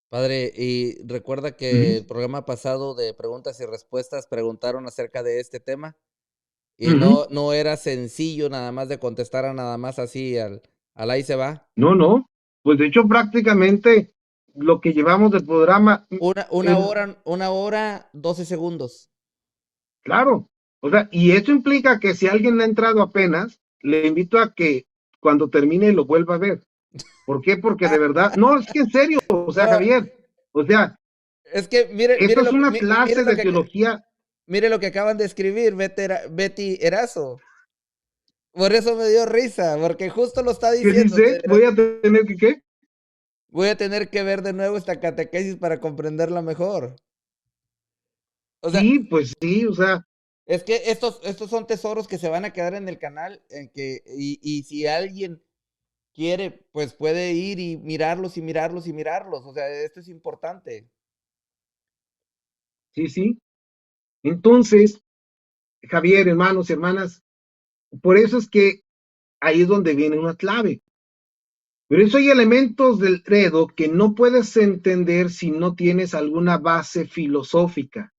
Padre, y recuerda que el programa pasado de preguntas y respuestas preguntaron acerca de este tema Y no era sencillo nada más de contestar a nada más así al ahí se va. No, no. Pues de hecho, prácticamente lo que llevamos del programa, Una hora, 12 segundos. claro. O sea, y eso implica que si alguien ha entrado apenas, le invito a que cuando termine lo vuelva a ver. ¿Por qué? Porque de verdad, no, es que en serio, o sea, No, Javier, o sea, es que esto es una clase de teología. mire lo que acaban de escribir, Betty Erazo. Por eso me dio risa, porque justo lo está ¿Qué diciendo. dice? Voy a tener que, ¿qué? Voy a tener que ver de nuevo esta catequesis para comprenderla mejor. O sea, Sí, pues sí, o sea, es que estos son tesoros que se van a quedar en el canal, y si alguien quiere, pues puede ir y mirarlos y mirarlos y mirarlos. O sea, esto es importante. sí, sí. Entonces, Javier, hermanos, hermanas, por eso es que ahí es donde viene una clave. Pero eso hay elementos del credo que no puedes entender si no tienes alguna base filosófica.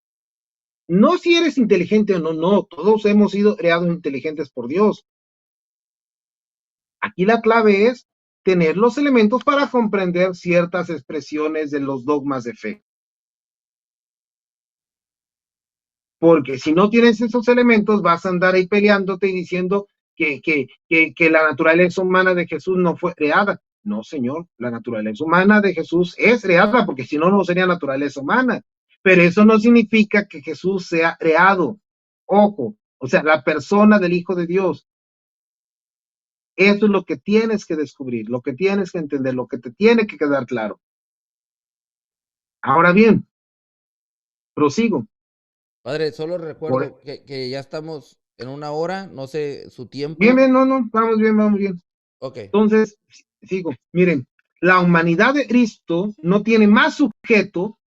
No si eres inteligente o no, no, todos hemos sido creados inteligentes por Dios. Aquí la clave es tener los elementos para comprender ciertas expresiones de los dogmas de fe. Porque si no tienes esos elementos, vas a andar ahí peleándote y diciendo que la naturaleza humana de Jesús no fue creada. No, señor, la naturaleza humana de Jesús es creada, porque si no, no sería naturaleza humana. Pero eso no significa que Jesús sea creado. Ojo, o sea, la persona del Hijo de Dios. Eso es lo que tienes que descubrir, lo que tienes que entender, lo que te tiene que quedar claro. Ahora bien, prosigo. Padre, solo Por, recuerdo que ya estamos en una hora, no sé su bien, tiempo. bien, no, no, vamos bien, vamos bien. Ok. Entonces, sigo. Miren, la humanidad de Cristo no tiene más sujeto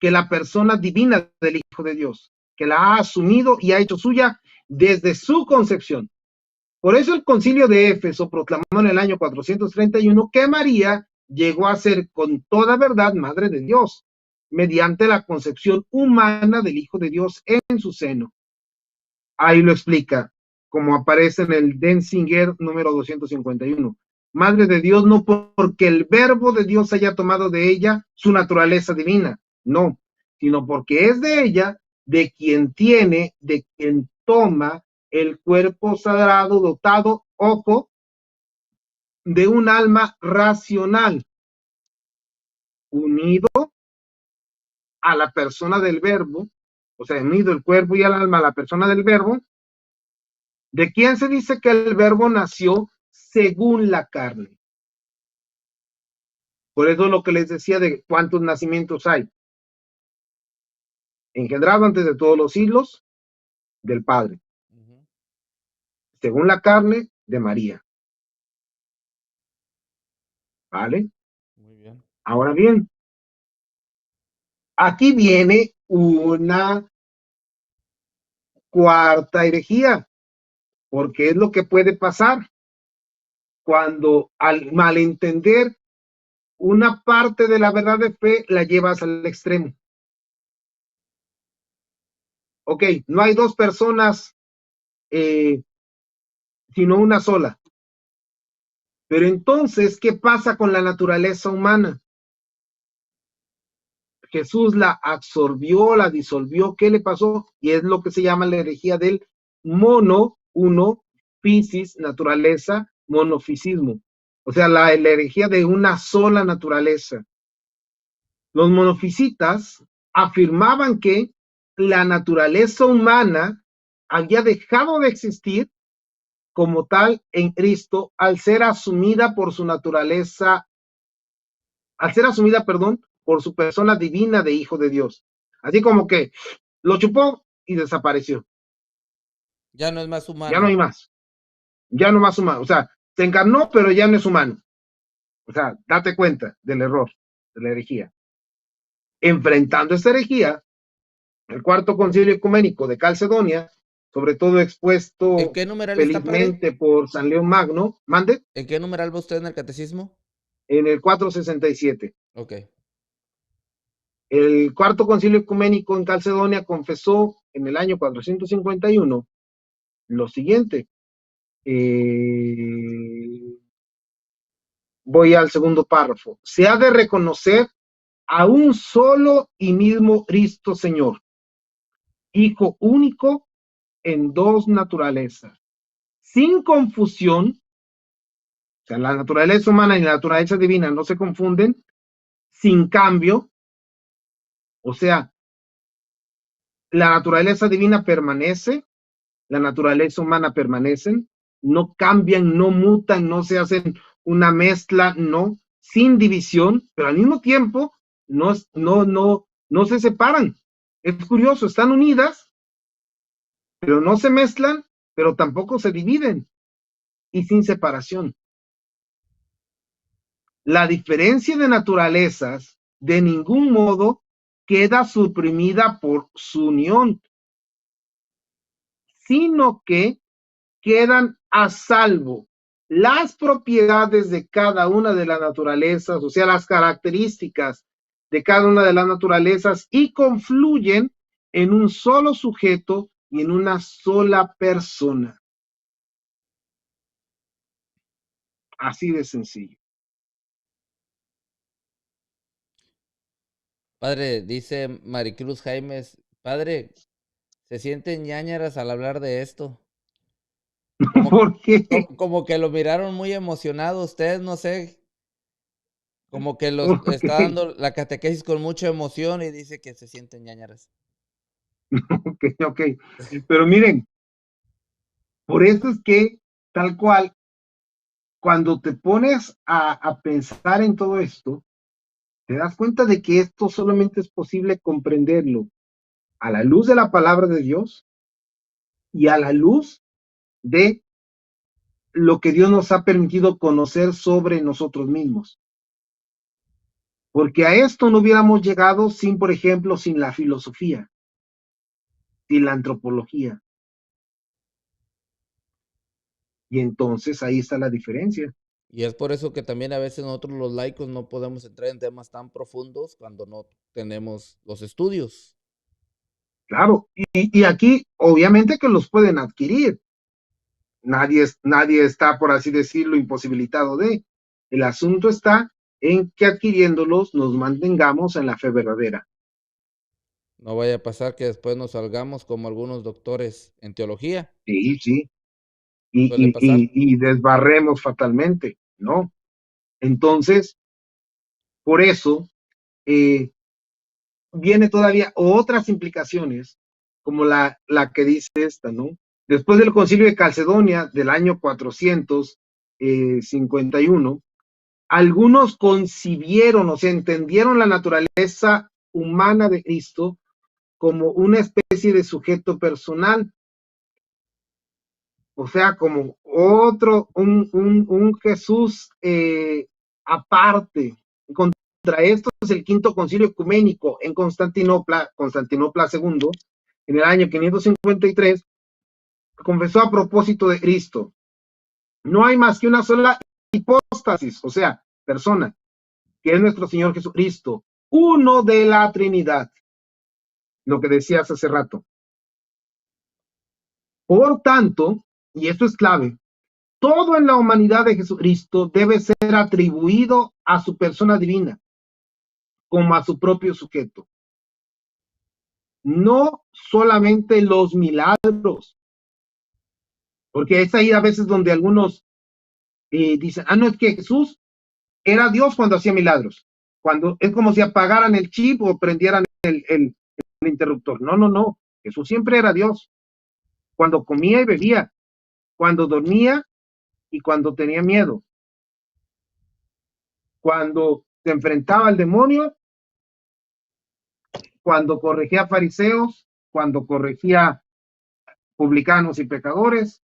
que la persona divina del Hijo de Dios, que la ha asumido y ha hecho suya desde su concepción. Por eso el concilio de Éfeso proclamó en el año 431 que María llegó a ser con toda verdad madre de Dios, mediante la concepción humana del Hijo de Dios en su seno. Ahí lo explica, como aparece en el Denzinger número 251. Madre de Dios no porque el verbo de Dios haya tomado de ella su naturaleza divina, no, sino porque es de ella, de quien tiene, de quien toma el cuerpo sagrado dotado, ojo, de un alma racional, unido a la persona del verbo, o sea, unido el cuerpo y el alma a la persona del verbo. ¿De quién se dice que el verbo nació según la carne? Por eso lo que les decía de cuántos nacimientos hay. Engendrado antes de todos los siglos del Padre. Según la carne de María. ¿Vale? Muy bien. Ahora bien, aquí viene una cuarta herejía, porque es lo que puede pasar cuando al malentender una parte de la verdad de fe la llevas al extremo. Ok, no hay dos personas, sino una sola. Pero entonces, ¿qué pasa con la naturaleza humana? Jesús la absorbió, la disolvió, ¿qué le pasó? Y es lo que se llama la herejía del mono, uno, fisis, naturaleza, monofisismo. O sea, la herejía de una sola naturaleza. Los monofisitas afirmaban que la naturaleza humana había dejado de existir como tal en Cristo al ser asumida por su naturaleza, al ser asumida, perdón, por su persona divina de Hijo de Dios. Así como que lo chupó y desapareció. Ya no es más Ya no hay humano. más. Ya no más humano. O sea, se encarnó, pero ya no es humano. O sea, date cuenta del error, de la herejía. Enfrentando esta herejía, el cuarto concilio ecuménico de Calcedonia, sobre todo ¿En expuesto qué numeral está, padre? felizmente por San León Magno, mande, ¿En qué numeral va usted en el catecismo? en el 467. Ok. El cuarto concilio ecuménico en Calcedonia confesó en el año 451 lo siguiente. Voy al segundo párrafo. Se ha de reconocer a un solo y mismo Cristo Señor, Hijo único en dos naturalezas, sin confusión. O sea, la naturaleza humana y la naturaleza divina no se confunden, sin cambio. O sea, la naturaleza divina permanece, la naturaleza humana permanecen, no cambian, no mutan, no se hacen una mezcla, no, sin división, pero al mismo tiempo no se separan. Es curioso, están unidas, pero no se mezclan, pero tampoco se dividen y sin separación. La diferencia de naturalezas de ningún modo queda suprimida por su unión, sino que quedan a salvo las propiedades de cada una de las naturalezas, o sea, las características de cada una de las naturalezas, y confluyen en un solo sujeto y en una sola persona. Así de sencillo. Padre, dice Maricruz Jaimes, padre, se sienten ñáñaras al hablar de esto. Como, ¿Por qué? como que lo miraron muy emocionado ustedes, no sé, como que los está Okay. dando la catequesis con mucha emoción y dice que se sienten ñáñaras. Ok, ok. Pero miren, por eso es que tal cual, cuando te pones a pensar en todo esto, te das cuenta de que esto solamente es posible comprenderlo a la luz de la palabra de Dios y a la luz de lo que Dios nos ha permitido conocer sobre nosotros mismos. Porque a esto no hubiéramos llegado sin, por ejemplo, sin la filosofía, sin la antropología. Y entonces ahí está la diferencia. Y es por eso que también a veces nosotros los laicos no podemos entrar en temas tan profundos cuando no tenemos los estudios. Claro, y aquí obviamente que los pueden adquirir. Nadie está, por así decirlo, imposibilitado de. El asunto está en que adquiriéndolos nos mantengamos en la fe verdadera. No vaya a pasar que después nos salgamos como algunos doctores en teología. Sí, sí, Suele pasar. y desbarremos fatalmente, ¿no? Entonces, por eso, eh, viene todavía otras implicaciones, como la que dice esta, ¿no? Después del concilio de Calcedonia del año 451, algunos concibieron, o sea, entendieron la naturaleza humana de Cristo como una especie de sujeto personal, o sea, como un Jesús aparte. Contra esto es el quinto concilio ecuménico en Constantinopla II, en el año 553, confesó a propósito de Cristo: no hay más que una sola hipóstasis, o sea, persona, que es nuestro Señor Jesucristo, uno de la Trinidad, lo que decías hace rato. Por tanto, y esto es clave, todo en la humanidad de Jesucristo debe ser atribuido a su persona divina, como a su propio sujeto. No solamente los milagros, porque es ahí a veces donde algunos dicen, no, es que Jesús era Dios cuando hacía milagros, cuando es como si apagaran el chip o prendieran el interruptor. No, no, no, Jesús siempre era Dios, cuando comía y bebía, cuando dormía y cuando tenía miedo, cuando se enfrentaba al demonio, cuando corregía fariseos, cuando corregía publicanos y pecadores,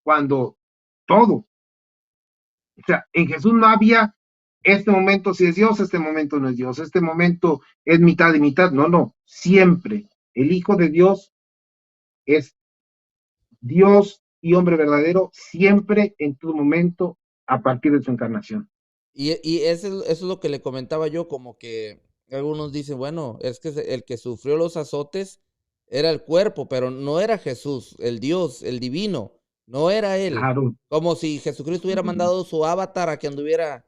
cuando todo. O sea, en Jesús no había este momento si es Dios, este momento no es Dios, este momento es mitad y mitad. No, no, siempre. El Hijo de Dios es Dios y hombre verdadero, siempre en todo momento a partir de su encarnación. Y eso es lo que le comentaba yo, como que algunos dicen, bueno, es que el que sufrió los azotes era el cuerpo, pero no era Jesús, el Dios, el divino, no era él. Claro. Como si Jesucristo hubiera mandado su avatar a que anduviera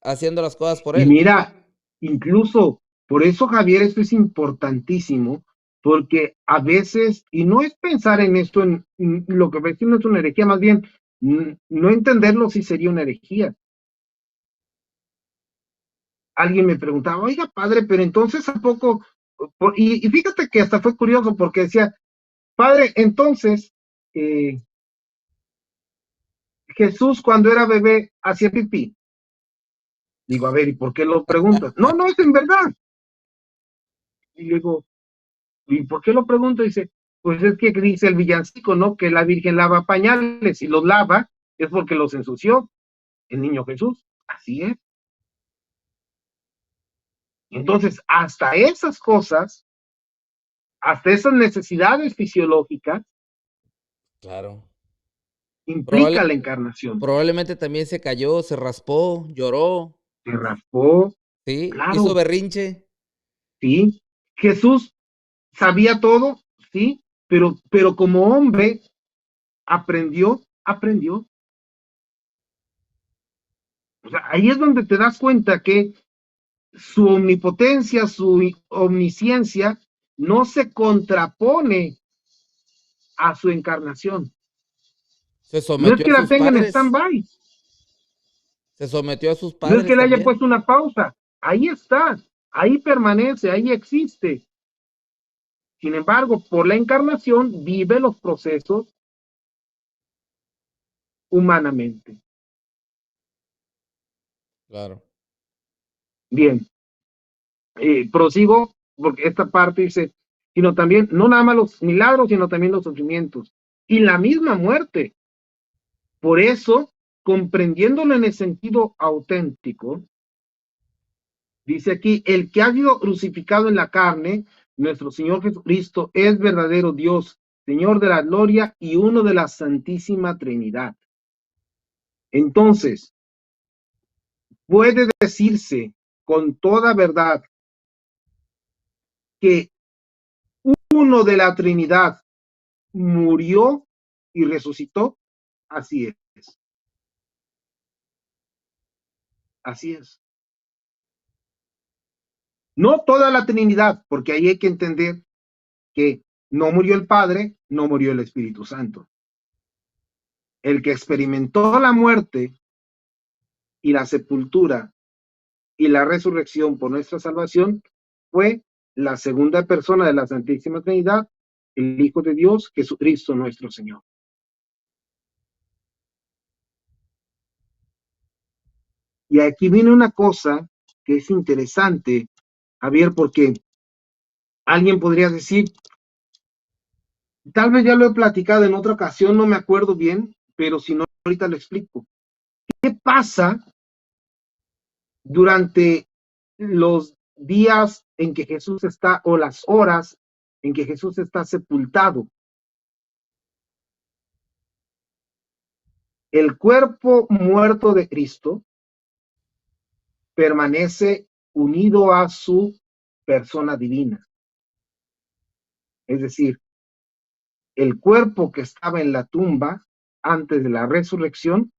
haciendo las cosas por Y él. mira, incluso por eso, Javier, esto es importantísimo, porque a veces, y no es pensar en esto, en lo que no es una herejía, más bien, no entenderlo sí sería una herejía. Alguien me preguntaba, oiga, padre, pero entonces ¿a poco? Y fíjate que hasta fue curioso porque decía, padre, entonces, Jesús cuando era bebé hacía pipí. Digo, a ver, ¿y por qué lo preguntas? No, no, es en verdad. Y le digo, ¿y por qué lo pregunto? Dice, pues es que dice el villancico, ¿no? Que la Virgen lava pañales y los lava es porque los ensució el niño Jesús. Así es. Entonces, hasta esas cosas, hasta esas necesidades fisiológicas, Claro. implica la encarnación. Probablemente también se cayó, se raspó, lloró, Se raspó, ¿sí? Hizo claro, berrinche. sí. Jesús sabía todo, sí, pero como hombre aprendió. O sea, ahí es donde te das cuenta que su omnipotencia, su omnisciencia, no se contrapone a su encarnación. Se No es sometió que a la sus tenga en padres. stand-by, Se sometió a sus no es que padres le haya también. puesto una pausa. Ahí está, ahí permanece, ahí existe. Sin embargo, por la encarnación vive los procesos humanamente. Claro. Bien, prosigo, porque esta parte dice, sino también, no nada más los milagros, sino también los sufrimientos y la misma muerte. Por eso, comprendiéndolo en el sentido auténtico, dice aquí, el que ha sido crucificado en la carne, nuestro Señor Jesucristo, es verdadero Dios, Señor de la gloria y uno de la Santísima Trinidad. Entonces, puede decirse con toda verdad que uno de la Trinidad murió y resucitó. Así es. Así es. No toda la Trinidad, porque ahí hay que entender que no murió el Padre, no murió el Espíritu Santo. El que experimentó la muerte y la sepultura y la resurrección por nuestra salvación fue la segunda persona de la Santísima Trinidad, el Hijo de Dios, Jesucristo nuestro Señor. Y aquí viene una cosa que es interesante, Javier, porque alguien podría decir, tal vez ya lo he platicado en otra ocasión, no me acuerdo bien, pero si no, ahorita lo explico. ¿Qué pasa durante los días en que Jesús está, o las horas en que Jesús está sepultado? El cuerpo muerto de Cristo permanece unido a su persona divina. Es decir, el cuerpo que estaba en la tumba antes de la resurrección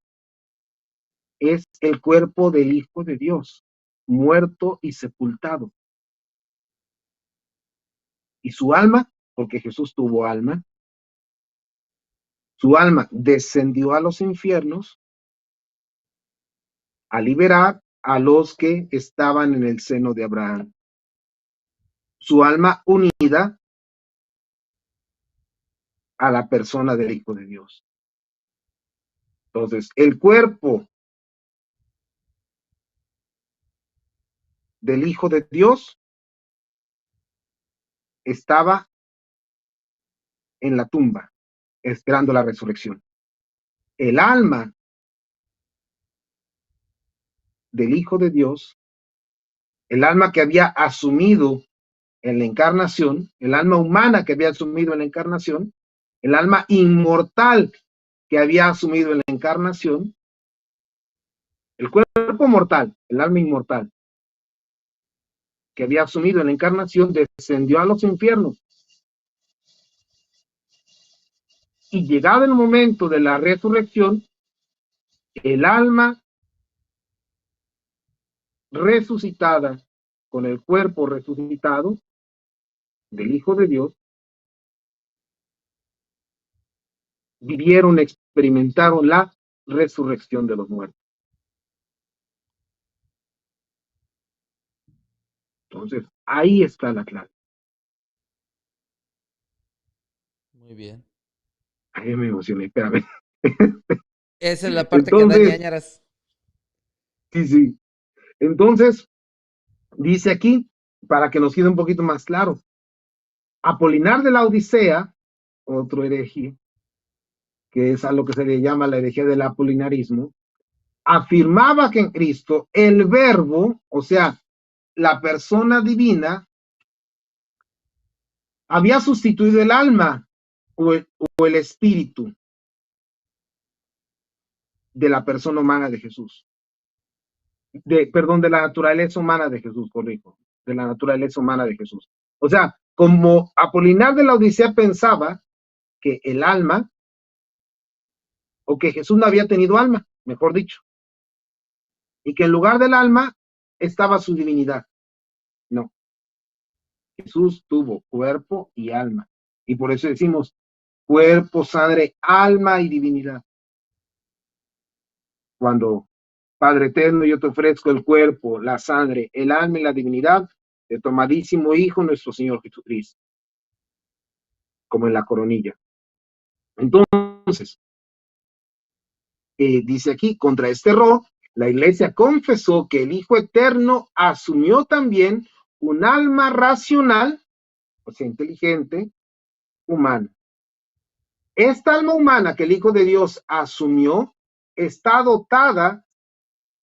es el cuerpo del Hijo de Dios, muerto y sepultado. Y su alma, porque Jesús tuvo alma, su alma descendió a los infiernos a liberar a los que estaban en el seno de Abraham. Su alma unida a la persona del Hijo de Dios. Entonces, el cuerpo del Hijo de Dios estaba en la tumba, esperando la resurrección. El alma del Hijo de Dios, el alma que había asumido en la encarnación, el alma humana que había asumido en la encarnación, el alma inmortal que había asumido en la encarnación, el cuerpo mortal, el alma inmortal que había asumido en la encarnación, descendió a los infiernos y llegado el momento de la resurrección, el alma resucitada con el cuerpo resucitado del Hijo de Dios, vivieron, experimentaron la resurrección de los muertos. Entonces, ahí está la clave. Muy bien. Ay, me emocioné, espérame. Esa es la parte que da Entonces, ñañaras. sí. Entonces, dice aquí, para que nos quede un poquito más claro, Apolinar de la Odisea, otro hereje, que es a lo que se le llama la herejía del apolinarismo, afirmaba que en Cristo el verbo, o sea, la persona divina, había sustituido el alma o el espíritu de la persona humana de Jesús. De la naturaleza humana de Jesús, corrijo, de la naturaleza humana de Jesús. O sea, como Apolinar de la Odisea pensaba que el alma, o que Jesús no había tenido alma, mejor dicho, y que en lugar del alma estaba su divinidad. No, Jesús tuvo cuerpo y alma, y por eso decimos cuerpo, sangre, alma y divinidad. Cuando Padre eterno, yo te ofrezco el cuerpo, la sangre, el alma y la divinidad de tu amadísimo Hijo, nuestro Señor Jesucristo, como en la coronilla. Entonces, dice aquí, contra este error, la Iglesia confesó que el Hijo Eterno asumió también un alma racional, o sea, inteligente, humana. Esta alma humana que el Hijo de Dios asumió está dotada.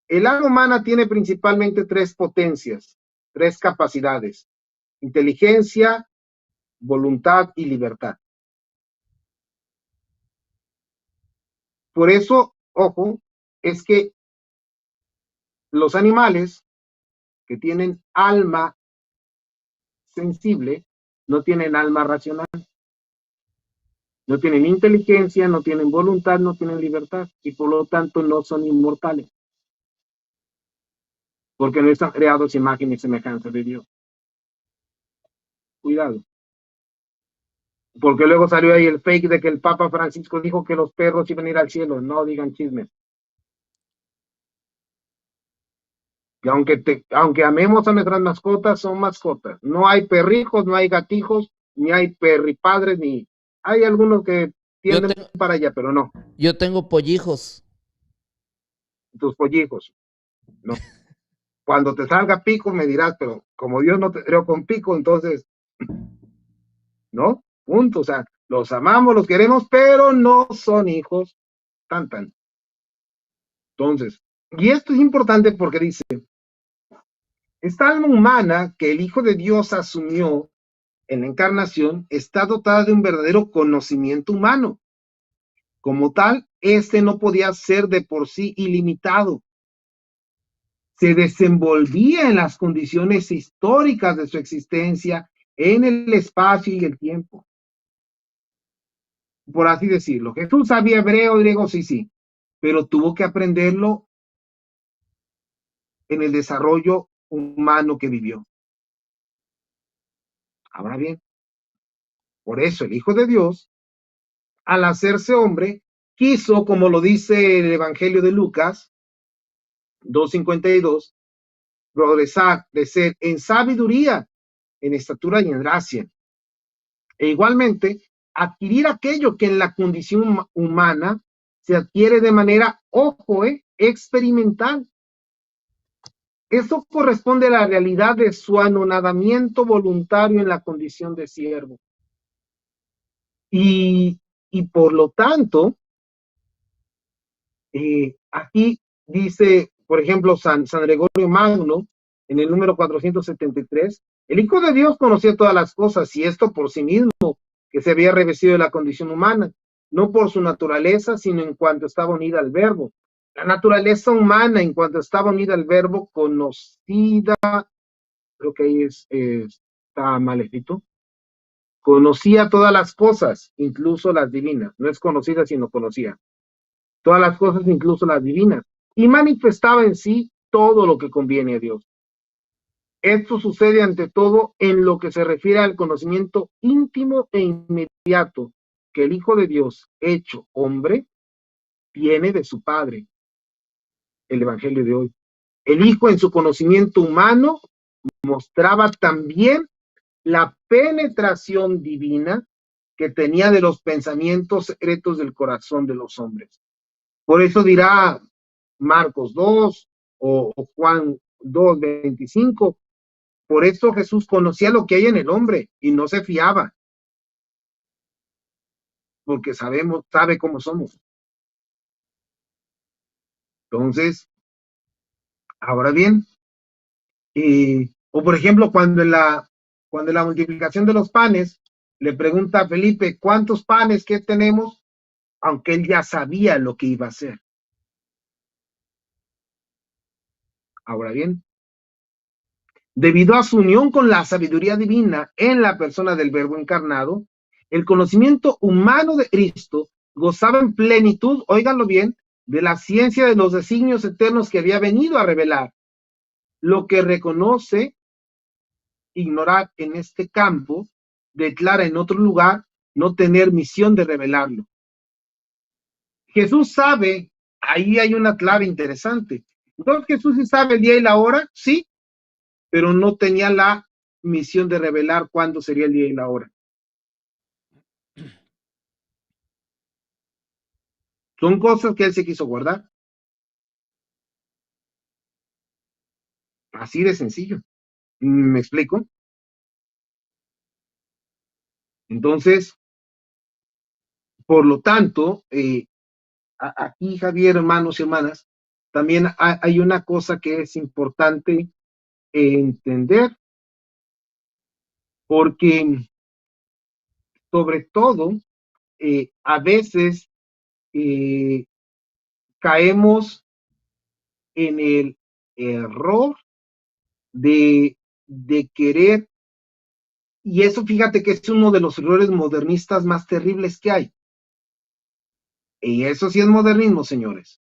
El alma humana tiene principalmente tres potencias, tres capacidades: inteligencia, voluntad y libertad. Por eso, ojo, es que los animales que tienen alma sensible no tienen alma racional, no tienen inteligencia, no tienen voluntad, no tienen libertad y por lo tanto no son inmortales, porque no están creados imagen y semejanza de Dios. Cuidado. Porque luego salió ahí el fake de que el Papa Francisco dijo que los perros iban a ir al cielo. No digan chismes. Que aunque amemos a nuestras mascotas, son mascotas. No hay perrijos, no hay gatijos, ni hay perripadres, ni hay algunos que tienden para allá, pero no. Yo tengo pollijos. Tus pollijos. No. Cuando te salga pico me dirás, pero como Dios no te creó con pico, entonces, ¿no? Punto. O sea, los amamos, los queremos, pero no son hijos. Tan. Entonces, y esto es importante porque dice, esta alma humana que el Hijo de Dios asumió en la encarnación está dotada de un verdadero conocimiento humano. Como tal, este no podía ser de por sí ilimitado. Se desenvolvía en las condiciones históricas de su existencia, en el espacio y el tiempo. Por así decirlo. Jesús sabía hebreo, griego, sí, pero tuvo que aprenderlo en el desarrollo humano que vivió. Ahora bien, por eso el Hijo de Dios, al hacerse hombre, quiso, como lo dice el Evangelio de Lucas 2:52, progresar, crecer en sabiduría, en estatura y en gracia. E igualmente, adquirir aquello que en la condición humana se adquiere de manera, ojo, experimental. Esto corresponde a la realidad de su anonadamiento voluntario en la condición de siervo. Y por lo tanto, aquí dice, por ejemplo, San Gregorio Magno, en el número 473, el Hijo de Dios conocía todas las cosas, y esto por sí mismo, que se había revestido de la condición humana, no por su naturaleza, sino en cuanto estaba unida al Verbo. La naturaleza humana, en cuanto estaba unida al Verbo, conocida, creo que ahí está mal escrito, conocía todas las cosas, incluso las divinas. No es conocida, sino conocía. Todas las cosas, incluso las divinas. Y manifestaba en sí todo lo que conviene a Dios. Esto sucede ante todo en lo que se refiere al conocimiento íntimo e inmediato que el Hijo de Dios, hecho hombre, tiene de su Padre. El Evangelio de hoy. El Hijo en su conocimiento humano mostraba también la penetración divina que tenía de los pensamientos secretos del corazón de los hombres. Por eso dirá Marcos 2 o Juan 2:25, por eso Jesús conocía lo que hay en el hombre y no se fiaba, porque sabe cómo somos. Entonces, ahora bien, o por ejemplo, cuando en la multiplicación de los panes, le pregunta a Felipe, ¿cuántos panes que tenemos? Aunque él ya sabía lo que iba a hacer. Ahora bien, debido a su unión con la sabiduría divina en la persona del Verbo encarnado, el conocimiento humano de Cristo gozaba en plenitud, óiganlo bien, de la ciencia de los designios eternos que había venido a revelar, lo que reconoce ignorar en este campo, declara en otro lugar no tener misión de revelarlo. Jesús sabe, ahí hay una clave interesante. Entonces Jesús sí sabe el día y la hora, sí, pero no tenía la misión de revelar cuándo sería el día y la hora. Son cosas que él se quiso guardar. Así de sencillo. ¿Me explico? Entonces, por lo tanto, aquí, Javier, hermanos y hermanas, también hay una cosa que es importante entender, porque sobre todo, a veces caemos en el error de querer, y eso fíjate que es uno de los errores modernistas más terribles que hay. Y eso sí es modernismo, señores.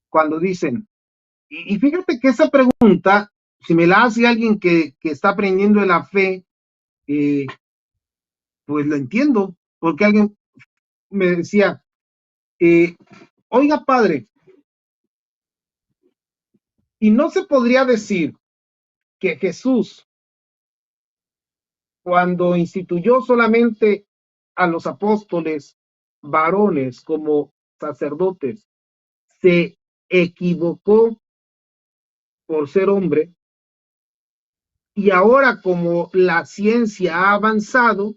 Cuando dicen, y fíjate que esa pregunta, si me la hace alguien que está aprendiendo de la fe, pues lo entiendo, porque alguien me decía, oiga, padre, y no se podría decir que Jesús, cuando instituyó solamente a los apóstoles varones como sacerdotes, se equivocó por ser hombre, y ahora como la ciencia ha avanzado,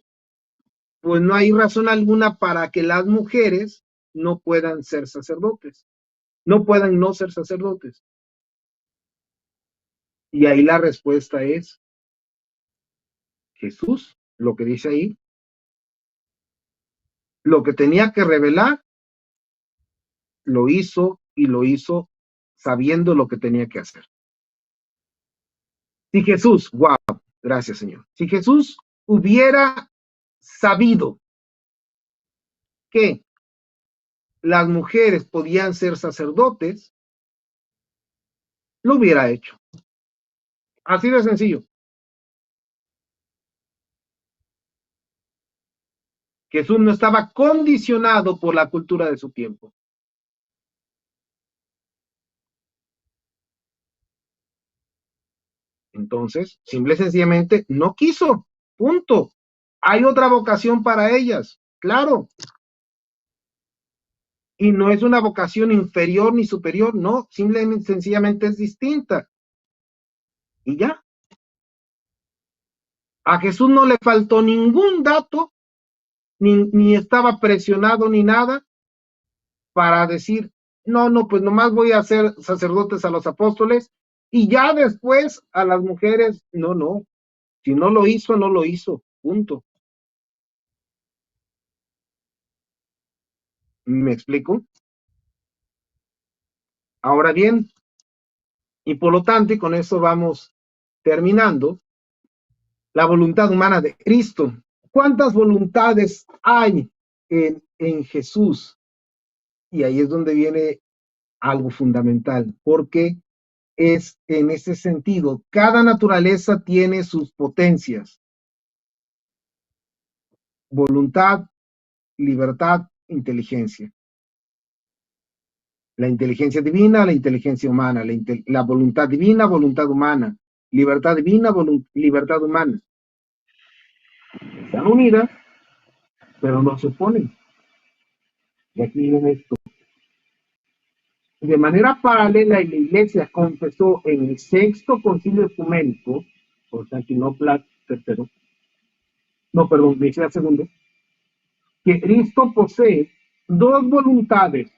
pues no hay razón alguna para que las mujeres no puedan ser sacerdotes, no puedan no ser sacerdotes. Y ahí la respuesta es Jesús, lo que dice ahí, lo que tenía que revelar, lo hizo y lo hizo sabiendo lo que tenía que hacer. Si Jesús, wow, gracias Señor, si Jesús hubiera sabido que las mujeres podían ser sacerdotes, lo hubiera hecho. Así de sencillo. Jesús no estaba condicionado por la cultura de su tiempo. Entonces, simple y sencillamente, no quiso. Punto. Hay otra vocación para ellas, claro. Y no es una vocación inferior ni superior, no, simple y sencillamente es distinta. Y ya. A Jesús no le faltó ningún dato, ni estaba presionado ni nada para decir, no, pues nomás voy a hacer sacerdotes a los apóstoles y ya después a las mujeres, no. Si no lo hizo, no lo hizo, punto. ¿Me explico? Ahora bien, y por lo tanto, y con eso vamos terminando, la voluntad humana de Cristo. ¿Cuántas voluntades hay en Jesús? Y ahí es donde viene algo fundamental, porque es en ese sentido, cada naturaleza tiene sus potencias, voluntad, libertad, inteligencia. La inteligencia divina, la inteligencia humana, la voluntad divina, voluntad humana, libertad divina, libertad humana. Están unidas, pero no se oponen. Y aquí viene esto. De manera paralela, la Iglesia confesó en el sexto concilio ecuménico, Constantinopla tercero, no, perdón, Nicea segundo, que Cristo posee dos voluntades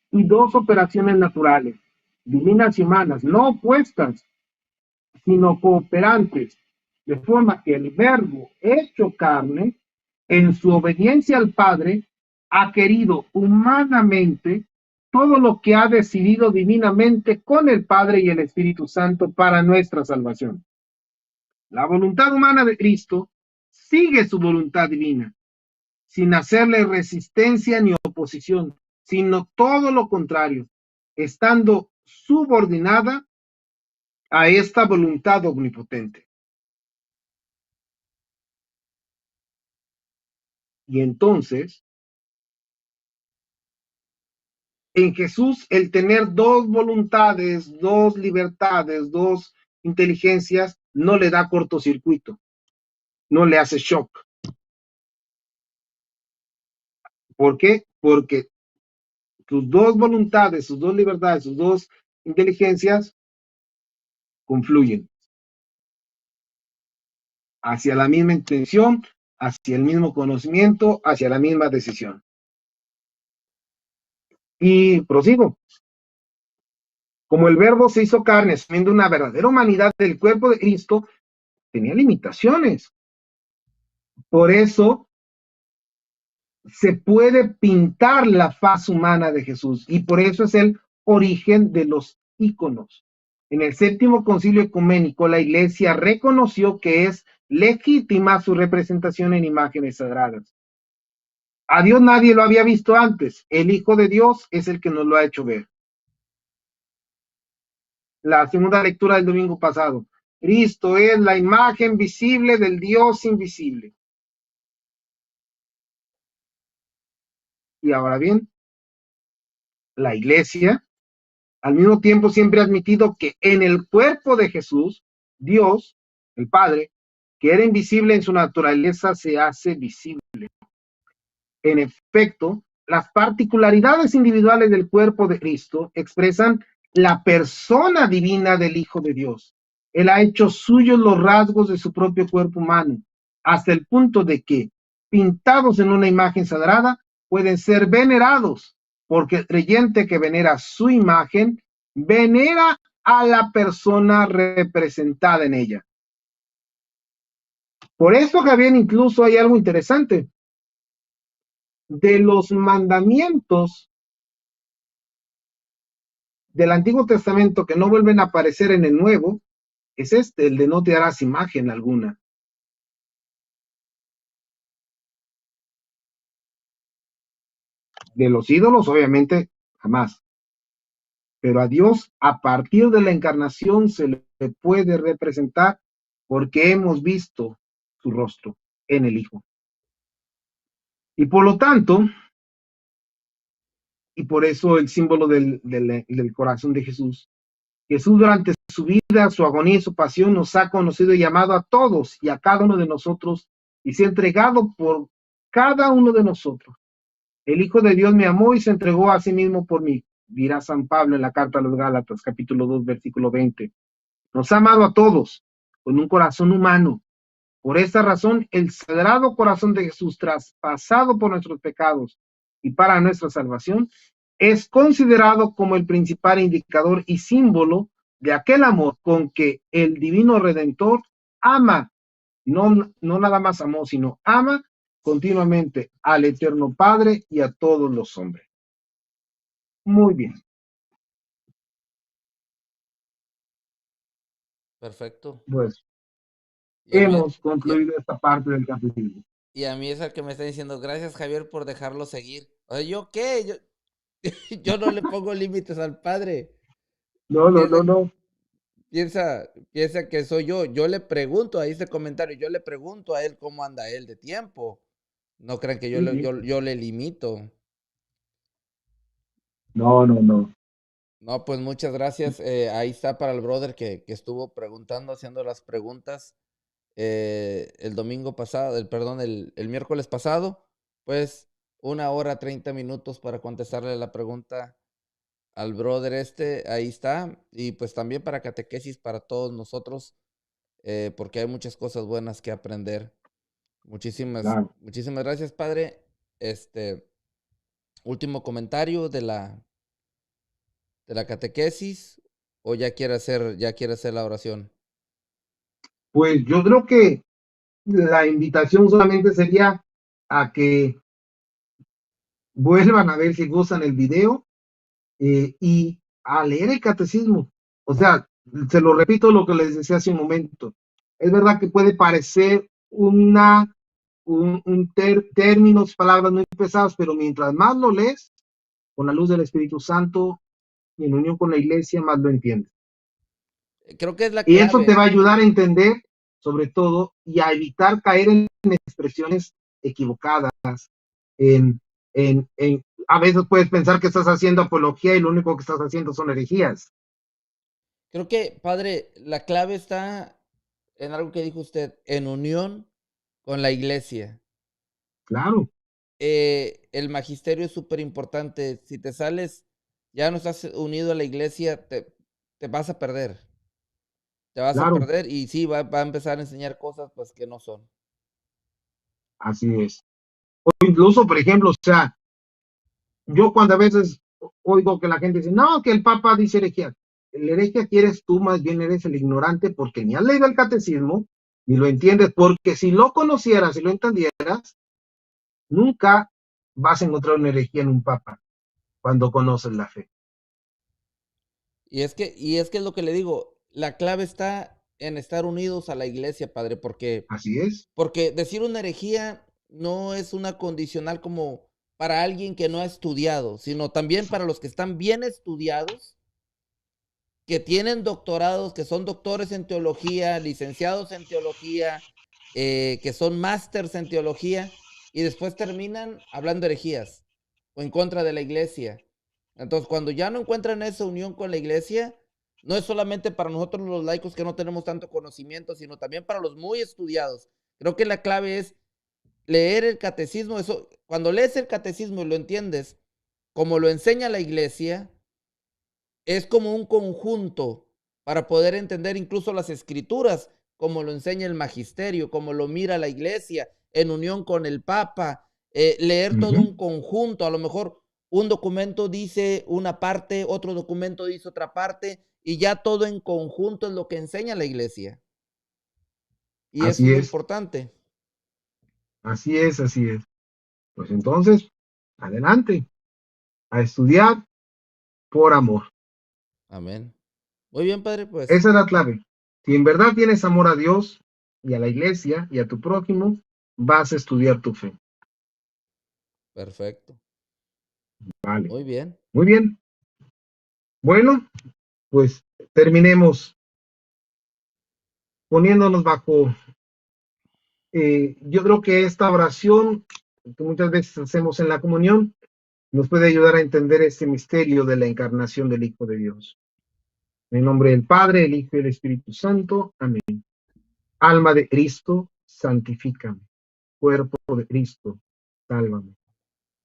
y dos operaciones naturales, divinas y humanas, no opuestas, sino cooperantes, de forma que el Verbo hecho carne, en su obediencia al Padre, ha querido humanamente todo lo que ha decidido divinamente con el Padre y el Espíritu Santo para nuestra salvación. La voluntad humana de Cristo sigue su voluntad divina, sin hacerle resistencia ni oposición, sino todo lo contrario, estando subordinada a esta voluntad omnipotente. Y entonces, en Jesús, el tener dos voluntades, dos libertades, dos inteligencias, no le da cortocircuito, no le hace shock. ¿Por qué? Porque sus dos voluntades, sus dos libertades, sus dos inteligencias confluyen hacia la misma intención, hacia el mismo conocimiento, hacia la misma decisión. Y prosigo. Como el Verbo se hizo carne, asumiendo una verdadera humanidad del cuerpo de Cristo, tenía limitaciones. Por eso se puede pintar la faz humana de Jesús y por eso es el origen de los íconos. En el séptimo concilio ecuménico, la Iglesia reconoció que es legítima su representación en imágenes sagradas. A Dios nadie lo había visto antes. El Hijo de Dios es el que nos lo ha hecho ver. La segunda lectura del domingo pasado. Cristo es la imagen visible del Dios invisible. Y ahora bien, la Iglesia al mismo tiempo siempre ha admitido que en el cuerpo de Jesús, Dios, el Padre, que era invisible en su naturaleza, se hace visible. En efecto, las particularidades individuales del cuerpo de Cristo expresan la persona divina del Hijo de Dios. Él ha hecho suyos los rasgos de su propio cuerpo humano, hasta el punto de que, pintados en una imagen sagrada, pueden ser venerados, porque el creyente que venera su imagen, venera a la persona representada en ella. Por eso, Javier, incluso hay algo interesante. De los mandamientos del Antiguo Testamento que no vuelven a aparecer en el Nuevo, es el de no te harás imagen alguna. De los ídolos, obviamente, jamás. Pero a Dios, a partir de la encarnación, se le puede representar porque hemos visto su rostro en el Hijo. Y por lo tanto, y por eso el símbolo del corazón de Jesús, Jesús durante su vida, su agonía y su pasión nos ha conocido y llamado a todos y a cada uno de nosotros y se ha entregado por cada uno de nosotros. El Hijo de Dios me amó y se entregó a sí mismo por mí, dirá San Pablo en la carta a los Gálatas, capítulo 2, versículo 20. Nos ha amado a todos con un corazón humano. Por esta razón, el sagrado corazón de Jesús, traspasado por nuestros pecados y para nuestra salvación, es considerado como el principal indicador y símbolo de aquel amor con que el divino Redentor ama, no nada más amó, sino ama continuamente al Eterno Padre y a todos los hombres. Muy bien. Perfecto. Pues Ya, hemos ya, concluido esta parte del catecismo. Y a mí es el que me está diciendo, gracias Javier por dejarlo seguir. O sea, ¿yo qué? Yo no le pongo límites al padre. No, no, Piensa, no, no. piensa que soy yo. Yo le pregunto a ese comentario, yo le pregunto a él cómo anda él de tiempo. No crean que Sí, sí. yo le limito. No, no, no. No, pues muchas gracias. Ahí está para el brother que estuvo preguntando, haciendo las preguntas el domingo pasado, perdón, el miércoles pasado. Pues 1 hora 30 minutos para contestarle la pregunta al brother ahí está. Y pues también para catequesis para todos nosotros, porque hay muchas cosas buenas que aprender. Claro. Muchísimas gracias, padre. Último comentario de la catequesis, o ya quiere hacer la oración. Pues yo creo que la invitación solamente sería a que vuelvan a ver si gustan el video y a leer el catecismo. O sea, se lo repito lo que les decía hace un momento. Es verdad que puede parecer términos, palabras muy pesadas, pero mientras más lo lees, con la luz del Espíritu Santo y en unión con la iglesia, más lo entiendes. Creo que es la Y eso te clave. va a ayudar a entender, sobre todo, y a evitar caer en expresiones equivocadas, en, a veces puedes pensar que estás haciendo apología y lo único que estás haciendo son herejías. Creo que, padre, la clave está en algo que dijo usted, en unión con la iglesia. Claro, El magisterio es súper importante. Si te sales, ya no estás unido a la iglesia, te vas a perder. Te vas a claro, perder y sí, va a empezar a enseñar cosas pues que no son. así es. O incluso, por ejemplo, o sea, yo cuando a veces oigo que la gente dice, no, que el Papa dice herejía. El herejía que eres tú, más bien eres el ignorante porque ni has leído el catecismo, ni lo entiendes, porque si lo conocieras y lo entendieras, nunca vas a encontrar una herejía en un Papa cuando conoces la fe. Y es que es lo que le digo, la clave está en estar unidos a la iglesia, padre, Así es, porque decir una herejía no es una condicional como para alguien que no ha estudiado, sino también para los que están bien estudiados, que tienen doctorados, que son doctores en teología, licenciados en teología, que son másters en teología, y después terminan hablando herejías o en contra de la iglesia. Entonces, cuando ya no encuentran esa unión con la iglesia, no es solamente para nosotros los laicos que no tenemos tanto conocimiento, sino también para los muy estudiados. Creo que la clave es leer el catecismo. Eso, cuando lees el catecismo y lo entiendes como lo enseña la iglesia, es como un conjunto para poder entender incluso las escrituras, como lo enseña el magisterio, como lo mira la iglesia, en unión con el Papa, leer uh todo -huh. un conjunto, a lo mejor un documento dice una parte, otro documento dice otra parte, y ya todo en conjunto es lo que enseña la iglesia. Y eso es Así lo es, importante. así es, así es. Pues entonces, adelante, a estudiar por amor. Amén. Muy bien, padre, pues Esa es la clave. Si en verdad tienes amor a Dios y a la iglesia y a tu prójimo, vas a estudiar tu fe. perfecto. Vale. Muy bien. Muy bien. Bueno, pues terminemos poniéndonos bajo, yo creo que esta oración que muchas veces hacemos en la comunión nos puede ayudar a entender este misterio de la encarnación del Hijo de Dios. En el nombre del Padre, el Hijo y el Espíritu Santo. Amén. Alma de Cristo, santifícame. Cuerpo de Cristo, sálvame.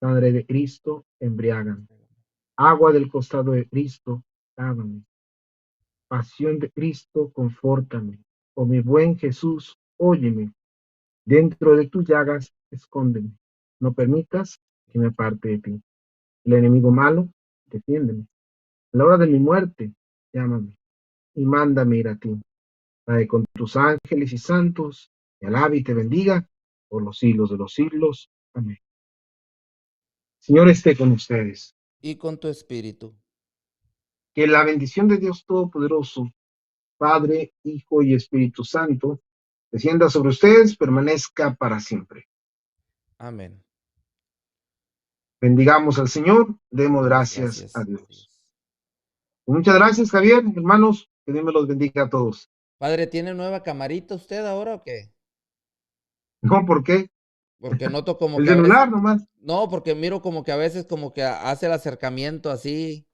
Sangre de Cristo, embriágame. Agua del costado de Cristo, lávame. Pasión de Cristo, confórtame. Oh mi buen Jesús, óyeme. Dentro de tus llagas, escóndeme. No permitas que me aparte de ti. El enemigo malo, defiéndeme. A la hora de mi muerte, llámame y mándame ir a ti, para que con tus ángeles y santos te alabe y te bendiga por los siglos de los siglos. Amén. Señor esté con ustedes. Y con tu espíritu. Que la bendición de Dios Todopoderoso, Padre, Hijo y Espíritu Santo, descienda sobre ustedes, permanezca para siempre. Amén. Bendigamos al Señor, demos Demos gracias gracias a a Dios. Dios. Muchas gracias, Javier, hermanos, que Dios me los bendiga a todos. Padre, ¿tiene nueva camarita usted ahora o qué? No, ¿por qué? Porque noto como El que a veces, celular nomás. no, porque miro como que a veces como que hace el acercamiento así.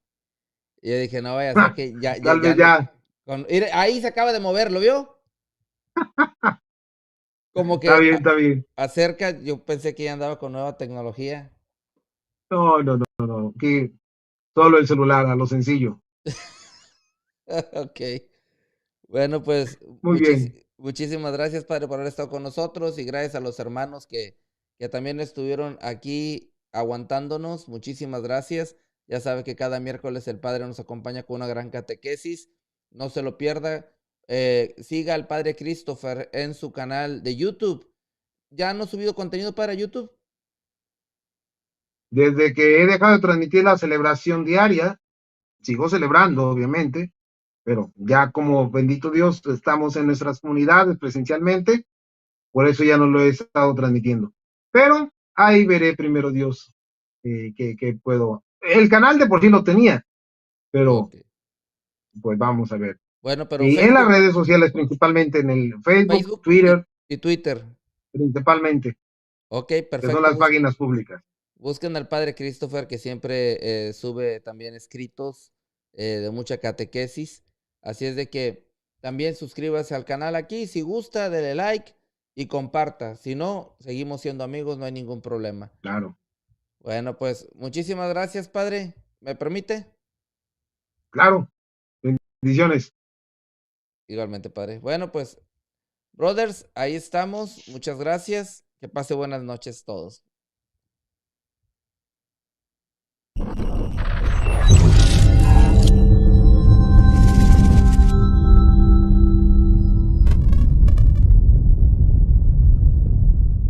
Y yo dije, no vaya a ser que Tal ya vez no. ya. Mire, ahí se acaba de mover, ¿lo vio? Como Está que bien, está bien. acerca, yo pensé que ya andaba con nueva tecnología. No, no, no, no. Que solo el celular, a lo sencillo. Ok. Bueno, pues Muy bien. muchísimas gracias, Padre, por haber estado con nosotros y gracias a los hermanos que también estuvieron aquí aguantándonos. Muchísimas gracias. Ya sabe que cada miércoles el Padre nos acompaña con una gran catequesis. No se lo pierda. Siga al Padre Christopher en su canal de YouTube. ¿Ya no ha subido contenido para YouTube? Desde que he dejado de transmitir la celebración diaria, sigo celebrando, obviamente, pero ya como bendito Dios, estamos en nuestras comunidades presencialmente, por eso ya no lo he estado transmitiendo. Pero ahí veré primero Dios que puedo. El canal de por sí lo tenía, pero Ok. pues vamos a ver. Bueno, pero Y en las Facebook, redes sociales, principalmente en el Facebook, Facebook Twitter, y Twitter. principalmente, Ok, que son perfecto. las páginas públicas. Busquen al Padre Christopher, que siempre sube también escritos de mucha catequesis. Así es de que también suscríbase al canal aquí. Si gusta, dele like y comparta. Si no, seguimos siendo amigos, no hay ningún problema. Claro, Bueno, pues muchísimas gracias, Padre. ¿Me permite? claro. Bendiciones. Igualmente, Padre. Bueno, pues, brothers, ahí estamos. Muchas gracias. Que pase buenas noches todos.